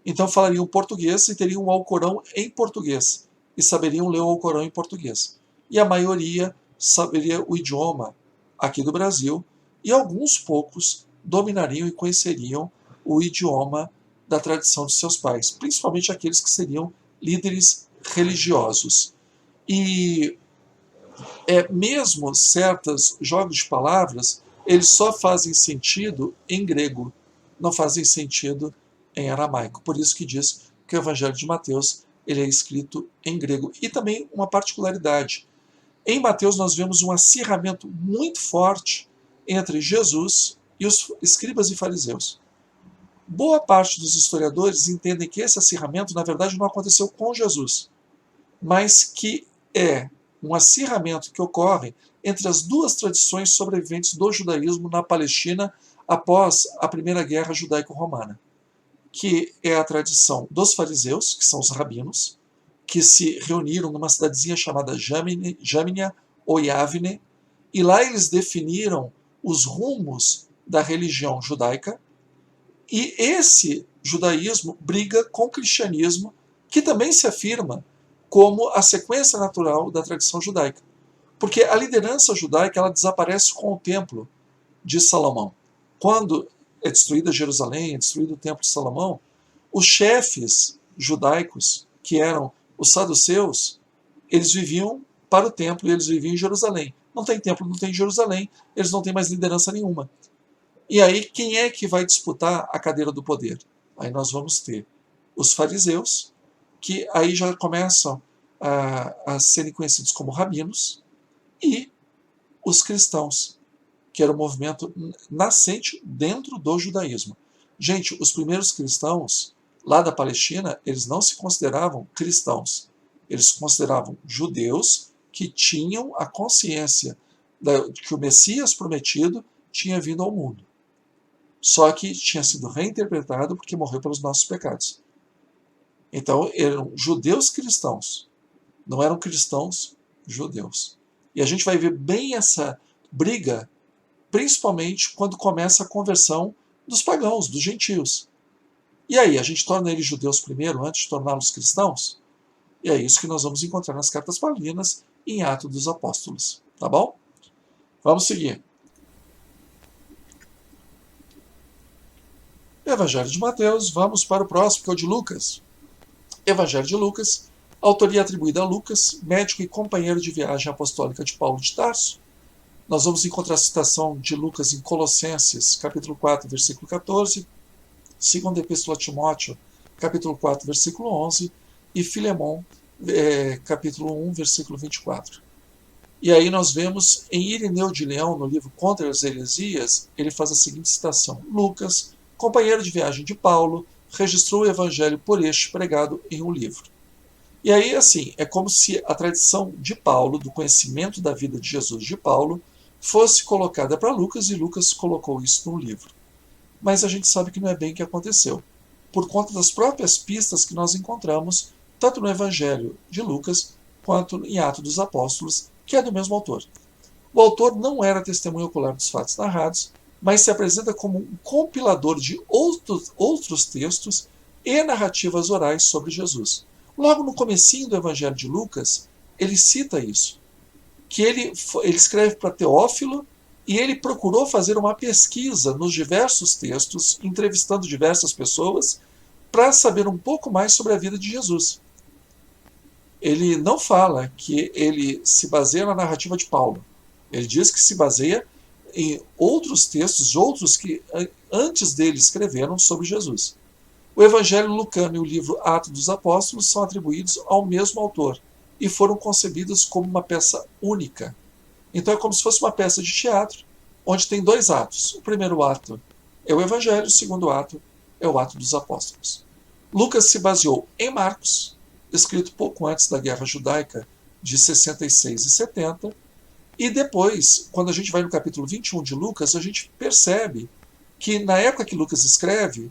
Então falariam português e teriam o Alcorão em português e saberiam ler o Alcorão em português. E a maioria saberia o idioma aqui do Brasil e alguns poucos dominariam e conheceriam o idioma da tradição de seus pais, principalmente aqueles que seriam líderes religiosos. E mesmo certos jogos de palavras, eles só fazem sentido em grego, não fazem sentido em aramaico. Por isso que diz que o Evangelho de Mateus ele é escrito em grego. E também uma particularidade. Em Mateus nós vemos um acirramento muito forte entre Jesus e os escribas e fariseus. Boa parte dos historiadores entendem que esse acirramento, na verdade, não aconteceu com Jesus, mas que é um acirramento que ocorre entre as duas tradições sobreviventes do judaísmo na Palestina após a Primeira Guerra Judaico-Romana, que é a tradição dos fariseus, que são os rabinos, que se reuniram numa cidadezinha chamada Jamnia ou Yavne, e lá eles definiram os rumos da religião judaica, e esse judaísmo briga com o cristianismo, que também se afirma como a sequência natural da tradição judaica. Porque a liderança judaica ela desaparece com o templo de Salomão. Quando é destruída Jerusalém, é destruído o templo de Salomão, os chefes judaicos, que eram os saduceus, eles viviam para o templo e eles viviam em Jerusalém. Não tem templo, não tem Jerusalém, eles não têm mais liderança nenhuma. E aí, quem é que vai disputar a cadeira do poder? Aí nós vamos ter os fariseus, que aí já começam a serem conhecidos como rabinos, e os cristãos, que era um movimento nascente dentro do judaísmo. Gente, os primeiros cristãos, lá da Palestina, eles não se consideravam cristãos. Eles se consideravam judeus que tinham a consciência de que o Messias prometido tinha vindo ao mundo. Só que tinha sido reinterpretado porque morreu pelos nossos pecados. Então, eram judeus cristãos, não eram cristãos judeus. E a gente vai ver bem essa briga, principalmente quando começa a conversão dos pagãos, dos gentios. E aí, a gente torna eles judeus primeiro, antes de torná-los cristãos? E é isso que nós vamos encontrar nas cartas paulinas e em Atos dos Apóstolos. Tá bom? Vamos seguir. Evangelho de Mateus, vamos para o próximo, que é o de Lucas. Evangelho de Lucas, autoria atribuída a Lucas, médico e companheiro de viagem apostólica de Paulo de Tarso. Nós vamos encontrar a citação de Lucas em Colossenses, capítulo 4, versículo 14, segunda Epístola a Timóteo, capítulo 4, versículo 11, e Filemão, capítulo 1, versículo 24. E aí nós vemos em Irineu de Leão, no livro Contra as Heresias, ele faz a seguinte citação: Lucas, companheiro de viagem de Paulo, registrou o evangelho por este pregado em um livro. E aí, assim, é como se a tradição de Paulo, do conhecimento da vida de Jesus de Paulo, fosse colocada para Lucas e Lucas colocou isso num livro. Mas a gente sabe que não é bem o que aconteceu, por conta das próprias pistas que nós encontramos, tanto no evangelho de Lucas, quanto em Atos dos Apóstolos, que é do mesmo autor. O autor não era testemunha ocular dos fatos narrados, mas se apresenta como um compilador de outros textos e narrativas orais sobre Jesus. Logo no comecinho do Evangelho de Lucas, ele cita isso, que ele escreve para Teófilo e ele procurou fazer uma pesquisa nos diversos textos, entrevistando diversas pessoas, para saber um pouco mais sobre a vida de Jesus. Ele não fala que ele se baseia na narrativa de Paulo. Ele diz que se baseia em outros textos, outros que antes dele escreveram sobre Jesus. O Evangelho lucano e o livro Atos dos Apóstolos são atribuídos ao mesmo autor e foram concebidos como uma peça única. Então é como se fosse uma peça de teatro, onde tem dois atos. O primeiro ato é o Evangelho, o segundo ato é o Ato dos Apóstolos. Lucas se baseou em Marcos, escrito pouco antes da Guerra Judaica de 66 e 70, e depois, quando a gente vai no capítulo 21 de Lucas, a gente percebe que na época que Lucas escreve,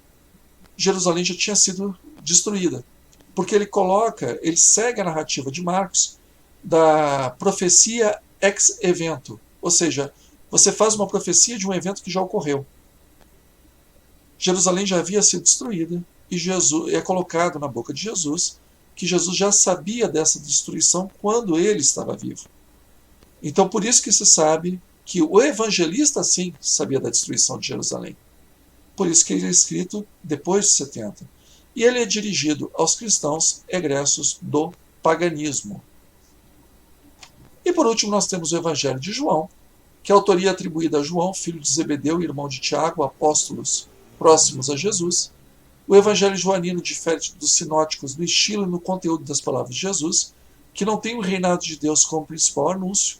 Jerusalém já tinha sido destruída. Porque ele segue a narrativa de Marcos da profecia ex evento. Ou seja, você faz uma profecia de um evento que já ocorreu. Jerusalém já havia sido destruída e Jesus é colocado na boca de Jesus que Jesus já sabia dessa destruição quando ele estava vivo. Então, por isso que se sabe que o evangelista, sim, sabia da destruição de Jerusalém. Por isso que ele é escrito depois de 70. E ele é dirigido aos cristãos egressos do paganismo. E por último, nós temos o Evangelho de João, que é a autoria atribuída a João, filho de Zebedeu, irmão de Tiago, apóstolos próximos a Jesus. O Evangelho joanino difere dos sinóticos no estilo e no conteúdo das palavras de Jesus, que não tem o reinado de Deus como principal anúncio.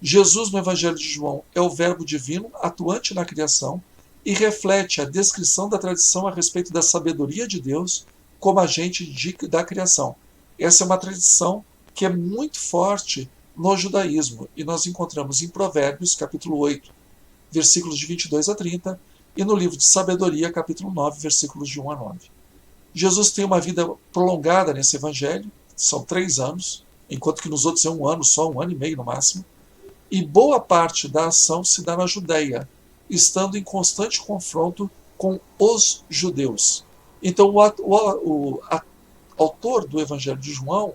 Jesus, no Evangelho de João, é o verbo divino atuante na criação e reflete a descrição da tradição a respeito da sabedoria de Deus como agente da criação. Essa é uma tradição que é muito forte no judaísmo, e nós encontramos em Provérbios, capítulo 8, versículos de 22 a 30, e no livro de Sabedoria, capítulo 9, versículos de 1 a 9. Jesus tem uma vida prolongada nesse evangelho, são 3 anos, enquanto que nos outros é 1 ano, só 1 ano e meio no máximo, e boa parte da ação se dá na Judéia, estando em constante confronto com os judeus. Então, o autor do Evangelho de João,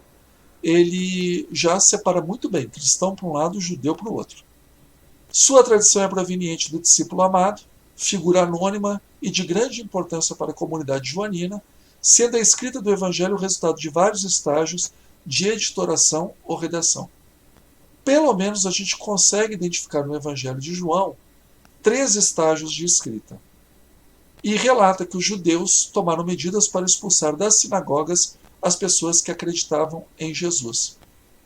ele já separa muito bem cristão para um lado e judeu para o outro. Sua tradição é proveniente do discípulo amado, figura anônima e de grande importância para a comunidade joanina, sendo a escrita do Evangelho o resultado de vários estágios de editoração ou redação. Pelo menos a gente consegue identificar no Evangelho de João 3 estágios de escrita. E relata que os judeus tomaram medidas para expulsar das sinagogas as pessoas que acreditavam em Jesus.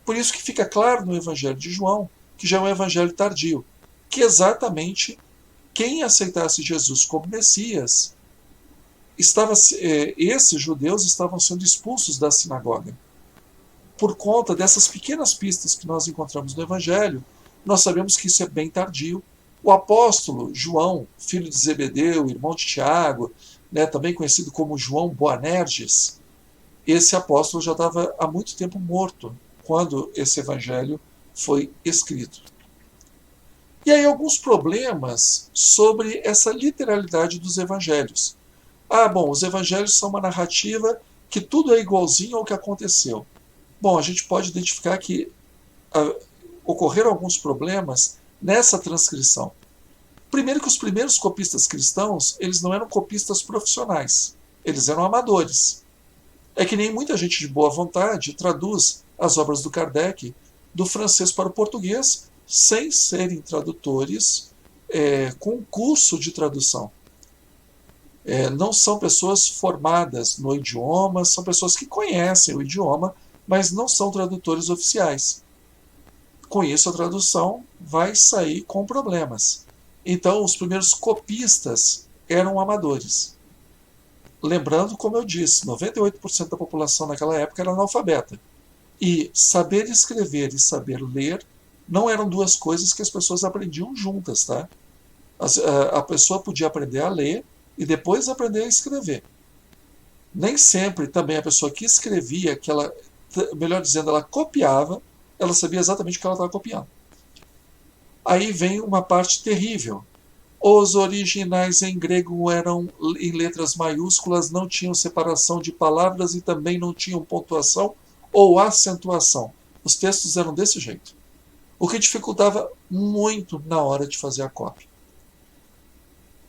Por isso que fica claro no Evangelho de João que já é um evangelho tardio, que exatamente quem aceitasse Jesus como Messias, esses judeus estavam sendo expulsos da sinagoga. Por conta dessas pequenas pistas que nós encontramos no Evangelho, nós sabemos que isso é bem tardio. O apóstolo João, filho de Zebedeu, irmão de Tiago, também conhecido como João Boanerges, esse apóstolo já estava há muito tempo morto quando esse evangelho foi escrito. E aí alguns problemas sobre essa literalidade dos evangelhos. Os evangelhos são uma narrativa que tudo é igualzinho ao que aconteceu. Bom, a gente pode identificar que ocorreram alguns problemas nessa transcrição. Primeiro que os primeiros copistas cristãos, eles não eram copistas profissionais, eles eram amadores. É que nem muita gente de boa vontade traduz as obras do Kardec do francês para o português sem serem tradutores com curso de tradução. Não são pessoas formadas no idioma, são pessoas que conhecem o idioma, mas não são tradutores oficiais. Com isso, a tradução vai sair com problemas. Então, os primeiros copistas eram amadores. Lembrando, como eu disse, 98% da população naquela época era analfabeta. E saber escrever e saber ler não eram duas coisas que as pessoas aprendiam juntas, tá? A pessoa podia aprender a ler e depois aprender a escrever. Nem sempre também a pessoa que escrevia, melhor dizendo, ela copiava, ela sabia exatamente o que ela estava copiando. Aí vem uma parte terrível. Os originais em grego eram em letras maiúsculas, não tinham separação de palavras e também não tinham pontuação ou acentuação. Os textos eram desse jeito, o que dificultava muito na hora de fazer a cópia.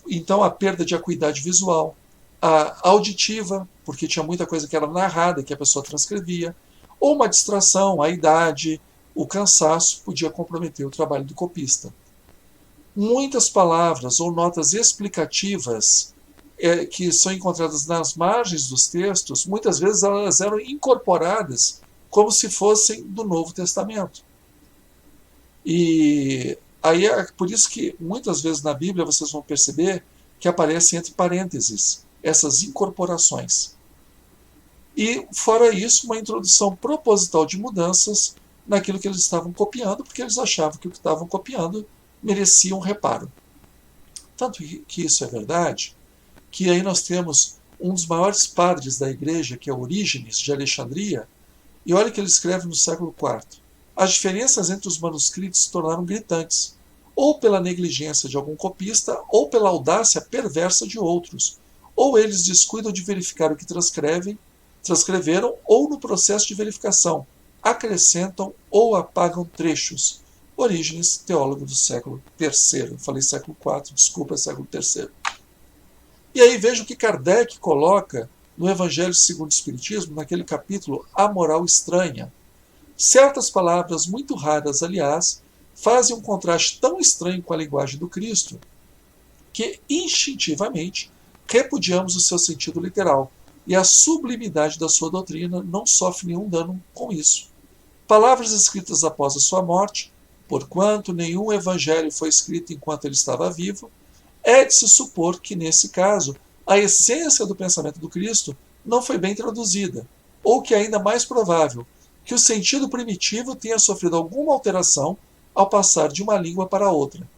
Então a perda de acuidade visual, a auditiva, porque tinha muita coisa que era narrada que a pessoa transcrevia, ou uma distração, a idade, o cansaço podia comprometer o trabalho do copista. Muitas palavras ou notas explicativas que são encontradas nas margens dos textos, muitas vezes elas eram incorporadas como se fossem do Novo Testamento. E aí é por isso que muitas vezes na Bíblia vocês vão perceber que aparecem entre parênteses essas incorporações. E fora isso, uma introdução proposital de mudanças naquilo que eles estavam copiando, porque eles achavam que o que estavam copiando merecia um reparo. Tanto que isso é verdade, que aí nós temos um dos maiores padres da igreja, que é Orígenes de Alexandria, e olha o que ele escreve no século IV. As diferenças entre os manuscritos se tornaram gritantes, ou pela negligência de algum copista, ou pela audácia perversa de outros, ou eles descuidam de verificar o que transcreveram, ou no processo de verificação, acrescentam ou apagam trechos. Orígenes, teólogo do século III. Falei século IV, desculpa, é século III. E aí veja o que Kardec coloca no Evangelho segundo o Espiritismo, naquele capítulo A Moral Estranha. Certas palavras, muito raras, aliás, fazem um contraste tão estranho com a linguagem do Cristo que, instintivamente, repudiamos o seu sentido literal, e a sublimidade da sua doutrina não sofre nenhum dano com isso. Palavras escritas após a sua morte, porquanto nenhum evangelho foi escrito enquanto ele estava vivo, é de se supor que, nesse caso, a essência do pensamento do Cristo não foi bem traduzida, ou que é ainda mais provável, que o sentido primitivo tenha sofrido alguma alteração ao passar de uma língua para outra.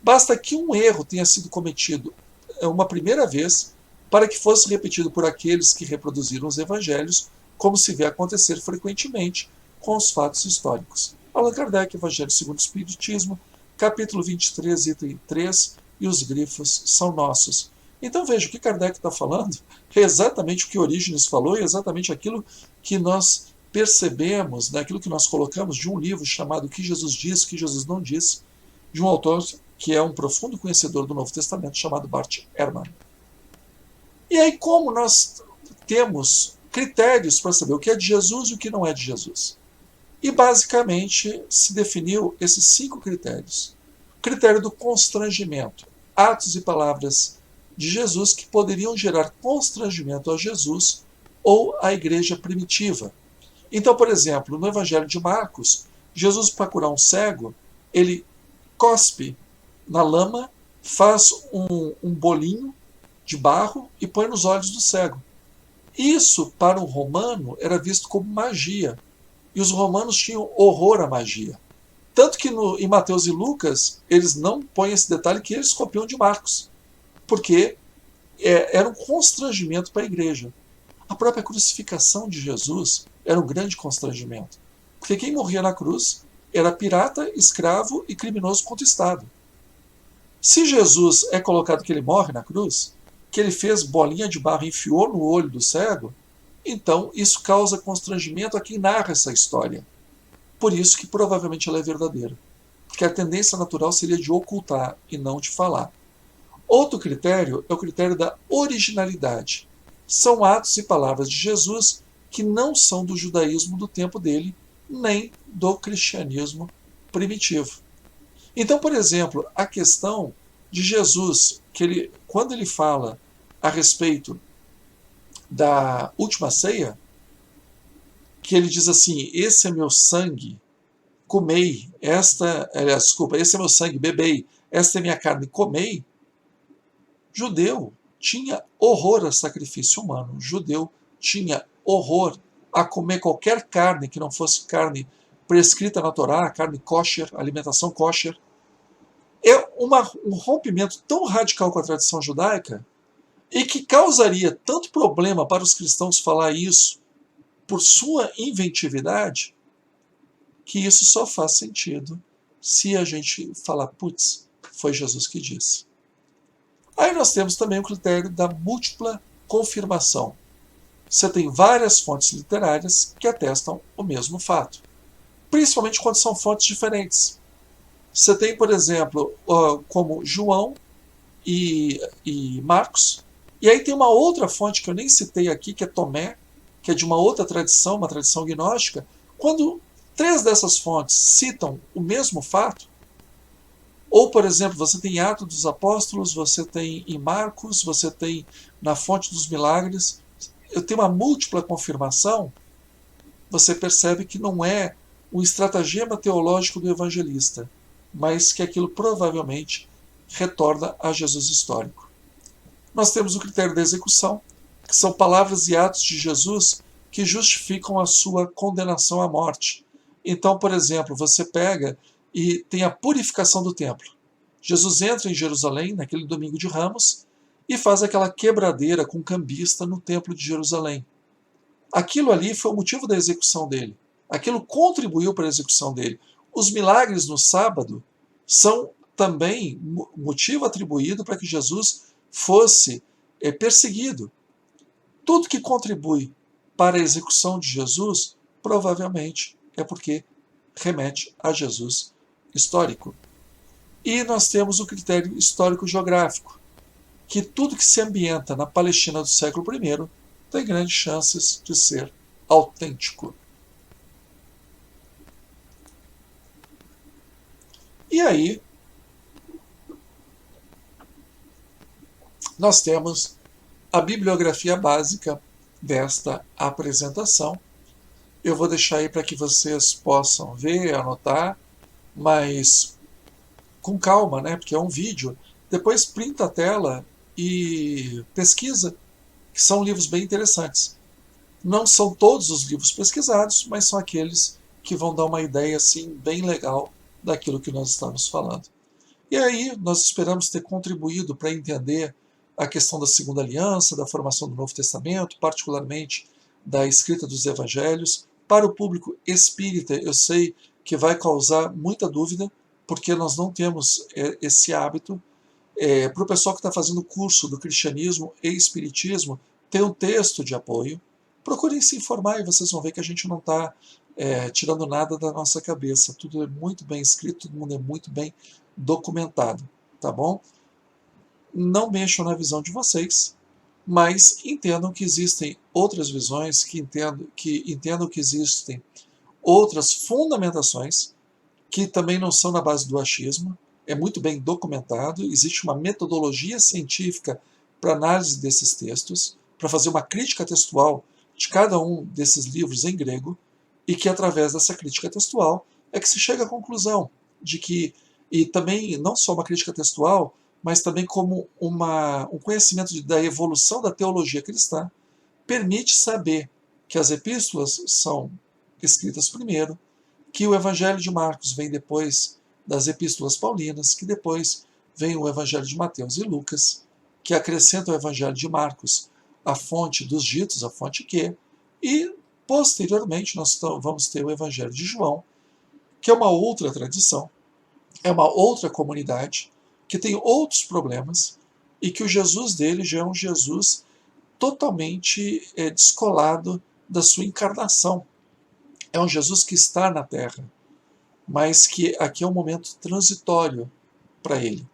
Basta que um erro tenha sido cometido uma primeira vez para que fosse repetido por aqueles que reproduziram os evangelhos, como se vê acontecer frequentemente com os fatos históricos. Allan Kardec, Evangelho segundo o Espiritismo, capítulo 23, item 3, e os grifos são nossos. Então veja, o que Kardec está falando é exatamente o que Orígenes falou e exatamente aquilo que nós percebemos, aquilo que nós colocamos de um livro chamado O que Jesus Disse, O que Jesus Não Disse, de um autor que é um profundo conhecedor do Novo Testamento, chamado Bart Ehrman. E aí, como nós temos critérios para saber o que é de Jesus e o que não é de Jesus? E basicamente se definiu esses 5 critérios. O critério do constrangimento, atos e palavras de Jesus que poderiam gerar constrangimento a Jesus ou à igreja primitiva. Então, por exemplo, no Evangelho de Marcos, Jesus, para curar um cego, ele cospe na lama, faz um bolinho de barro e põe nos olhos do cego. Isso, para um romano, era visto como magia. E os romanos tinham horror à magia. Tanto que em Mateus e Lucas, eles não põem esse detalhe que eles copiam de Marcos. Porque era um constrangimento para a igreja. A própria crucificação de Jesus era um grande constrangimento. Porque quem morria na cruz era pirata, escravo e criminoso contra o Estado. Se Jesus é colocado que ele morre na cruz, que ele fez bolinha de barro e enfiou no olho do cego, então isso causa constrangimento a quem narra essa história. Por isso que provavelmente ela é verdadeira. Porque a tendência natural seria de ocultar e não de falar. Outro critério é o critério da originalidade. São atos e palavras de Jesus que não são do judaísmo do tempo dele, nem do cristianismo primitivo. Então, por exemplo, a questão de Jesus, que quando ele fala a respeito da última ceia, que ele diz assim: esse é meu sangue, comei, esse é meu sangue, bebei, esta é minha carne, comei. Judeu tinha horror a sacrifício humano. Judeu tinha horror a comer qualquer carne que não fosse carne prescrita na Torá, carne kosher, alimentação kosher. É um rompimento tão radical com a tradição judaica e que causaria tanto problema para os cristãos falar isso por sua inventividade, que isso só faz sentido se a gente falar, putz, foi Jesus que disse. Aí nós temos também o critério da múltipla confirmação. Você tem várias fontes literárias que atestam o mesmo fato, principalmente quando são fontes diferentes. Você tem, por exemplo, como João e Marcos, e aí tem uma outra fonte que eu nem citei aqui, que é Tomé, que é de uma outra tradição, uma tradição gnóstica. Quando 3 dessas fontes citam o mesmo fato, ou, por exemplo, você tem em Atos dos Apóstolos, você tem em Marcos, você tem na Fonte dos Milagres, eu tenho uma múltipla confirmação, você percebe que não é um estratagema teológico do evangelista, mas que aquilo provavelmente retorna a Jesus histórico. Nós temos o critério da execução, que são palavras e atos de Jesus que justificam a sua condenação à morte. Então, por exemplo, você pega e tem a purificação do templo. Jesus entra em Jerusalém, naquele domingo de Ramos, e faz aquela quebradeira com cambista no templo de Jerusalém. Aquilo ali foi o motivo da execução dele. Aquilo contribuiu para a execução dele. Os milagres no sábado são também motivo atribuído para que Jesus fosse perseguido. Tudo que contribui para a execução de Jesus, provavelmente é porque remete a Jesus histórico. E nós temos o critério histórico-geográfico, que tudo que se ambienta na Palestina do século I tem grandes chances de ser autêntico. E aí, nós temos a bibliografia básica desta apresentação. Eu vou deixar aí para que vocês possam ver, anotar, mas com calma, né? Porque é um vídeo. Depois printa a tela e pesquisa, que são livros bem interessantes. Não são todos os livros pesquisados, mas são aqueles que vão dar uma ideia assim bem legal daquilo que nós estamos falando. E aí nós esperamos ter contribuído para entender a questão da Segunda Aliança, da formação do Novo Testamento, particularmente da escrita dos Evangelhos. Para o público espírita, eu sei que vai causar muita dúvida, porque nós não temos esse hábito. Para o pessoal que está fazendo o curso do cristianismo e espiritismo, tem um texto de apoio. Procurem se informar e vocês vão ver que a gente não está tirando nada da nossa cabeça. Tudo é muito bem escrito, todo mundo é muito bem documentado, tá bom? Não mexam na visão de vocês, mas entendam que existem outras visões, que entendam que existem outras fundamentações, que também não são na base do achismo. É muito bem documentado, existe uma metodologia científica para análise desses textos, para fazer uma crítica textual de cada um desses livros em grego, e que através dessa crítica textual é que se chega à conclusão de que, e também não só uma crítica textual, mas também como um conhecimento da evolução da teologia cristã, permite saber que as epístolas são escritas primeiro, que o Evangelho de Marcos vem depois das epístolas paulinas, que depois vem o Evangelho de Mateus e Lucas, que acrescenta o Evangelho de Marcos a fonte dos ditos, a fonte Q, e posteriormente nós vamos ter o Evangelho de João, que é uma outra tradição, é uma outra comunidade, que tem outros problemas, e que o Jesus dele já é um Jesus totalmente descolado da sua encarnação. É um Jesus que está na Terra, mas que aqui é um momento transitório para ele.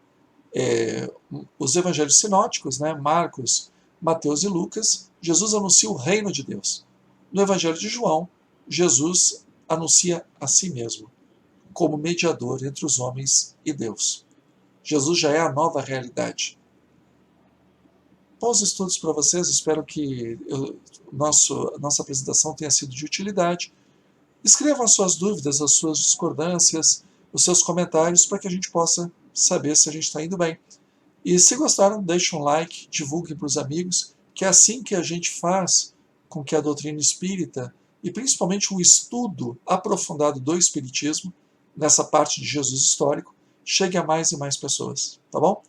Os evangelhos sinóticos, né, Marcos, Mateus e Lucas, Jesus anuncia o reino de Deus. No Evangelho de João, Jesus anuncia a si mesmo, como mediador entre os homens e Deus. Jesus já é a nova realidade. Bons estudos para vocês, espero que nossa apresentação tenha sido de utilidade. Escrevam as suas dúvidas, as suas discordâncias, os seus comentários, para que a gente possa saber se a gente está indo bem. E se gostaram, deixem um like, divulguem para os amigos, que é assim que a gente faz com que a doutrina espírita, e principalmente um estudo aprofundado do espiritismo, nessa parte de Jesus histórico, chegue a mais e mais pessoas, tá bom?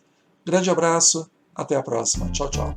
Grande abraço, até a próxima. Tchau, tchau.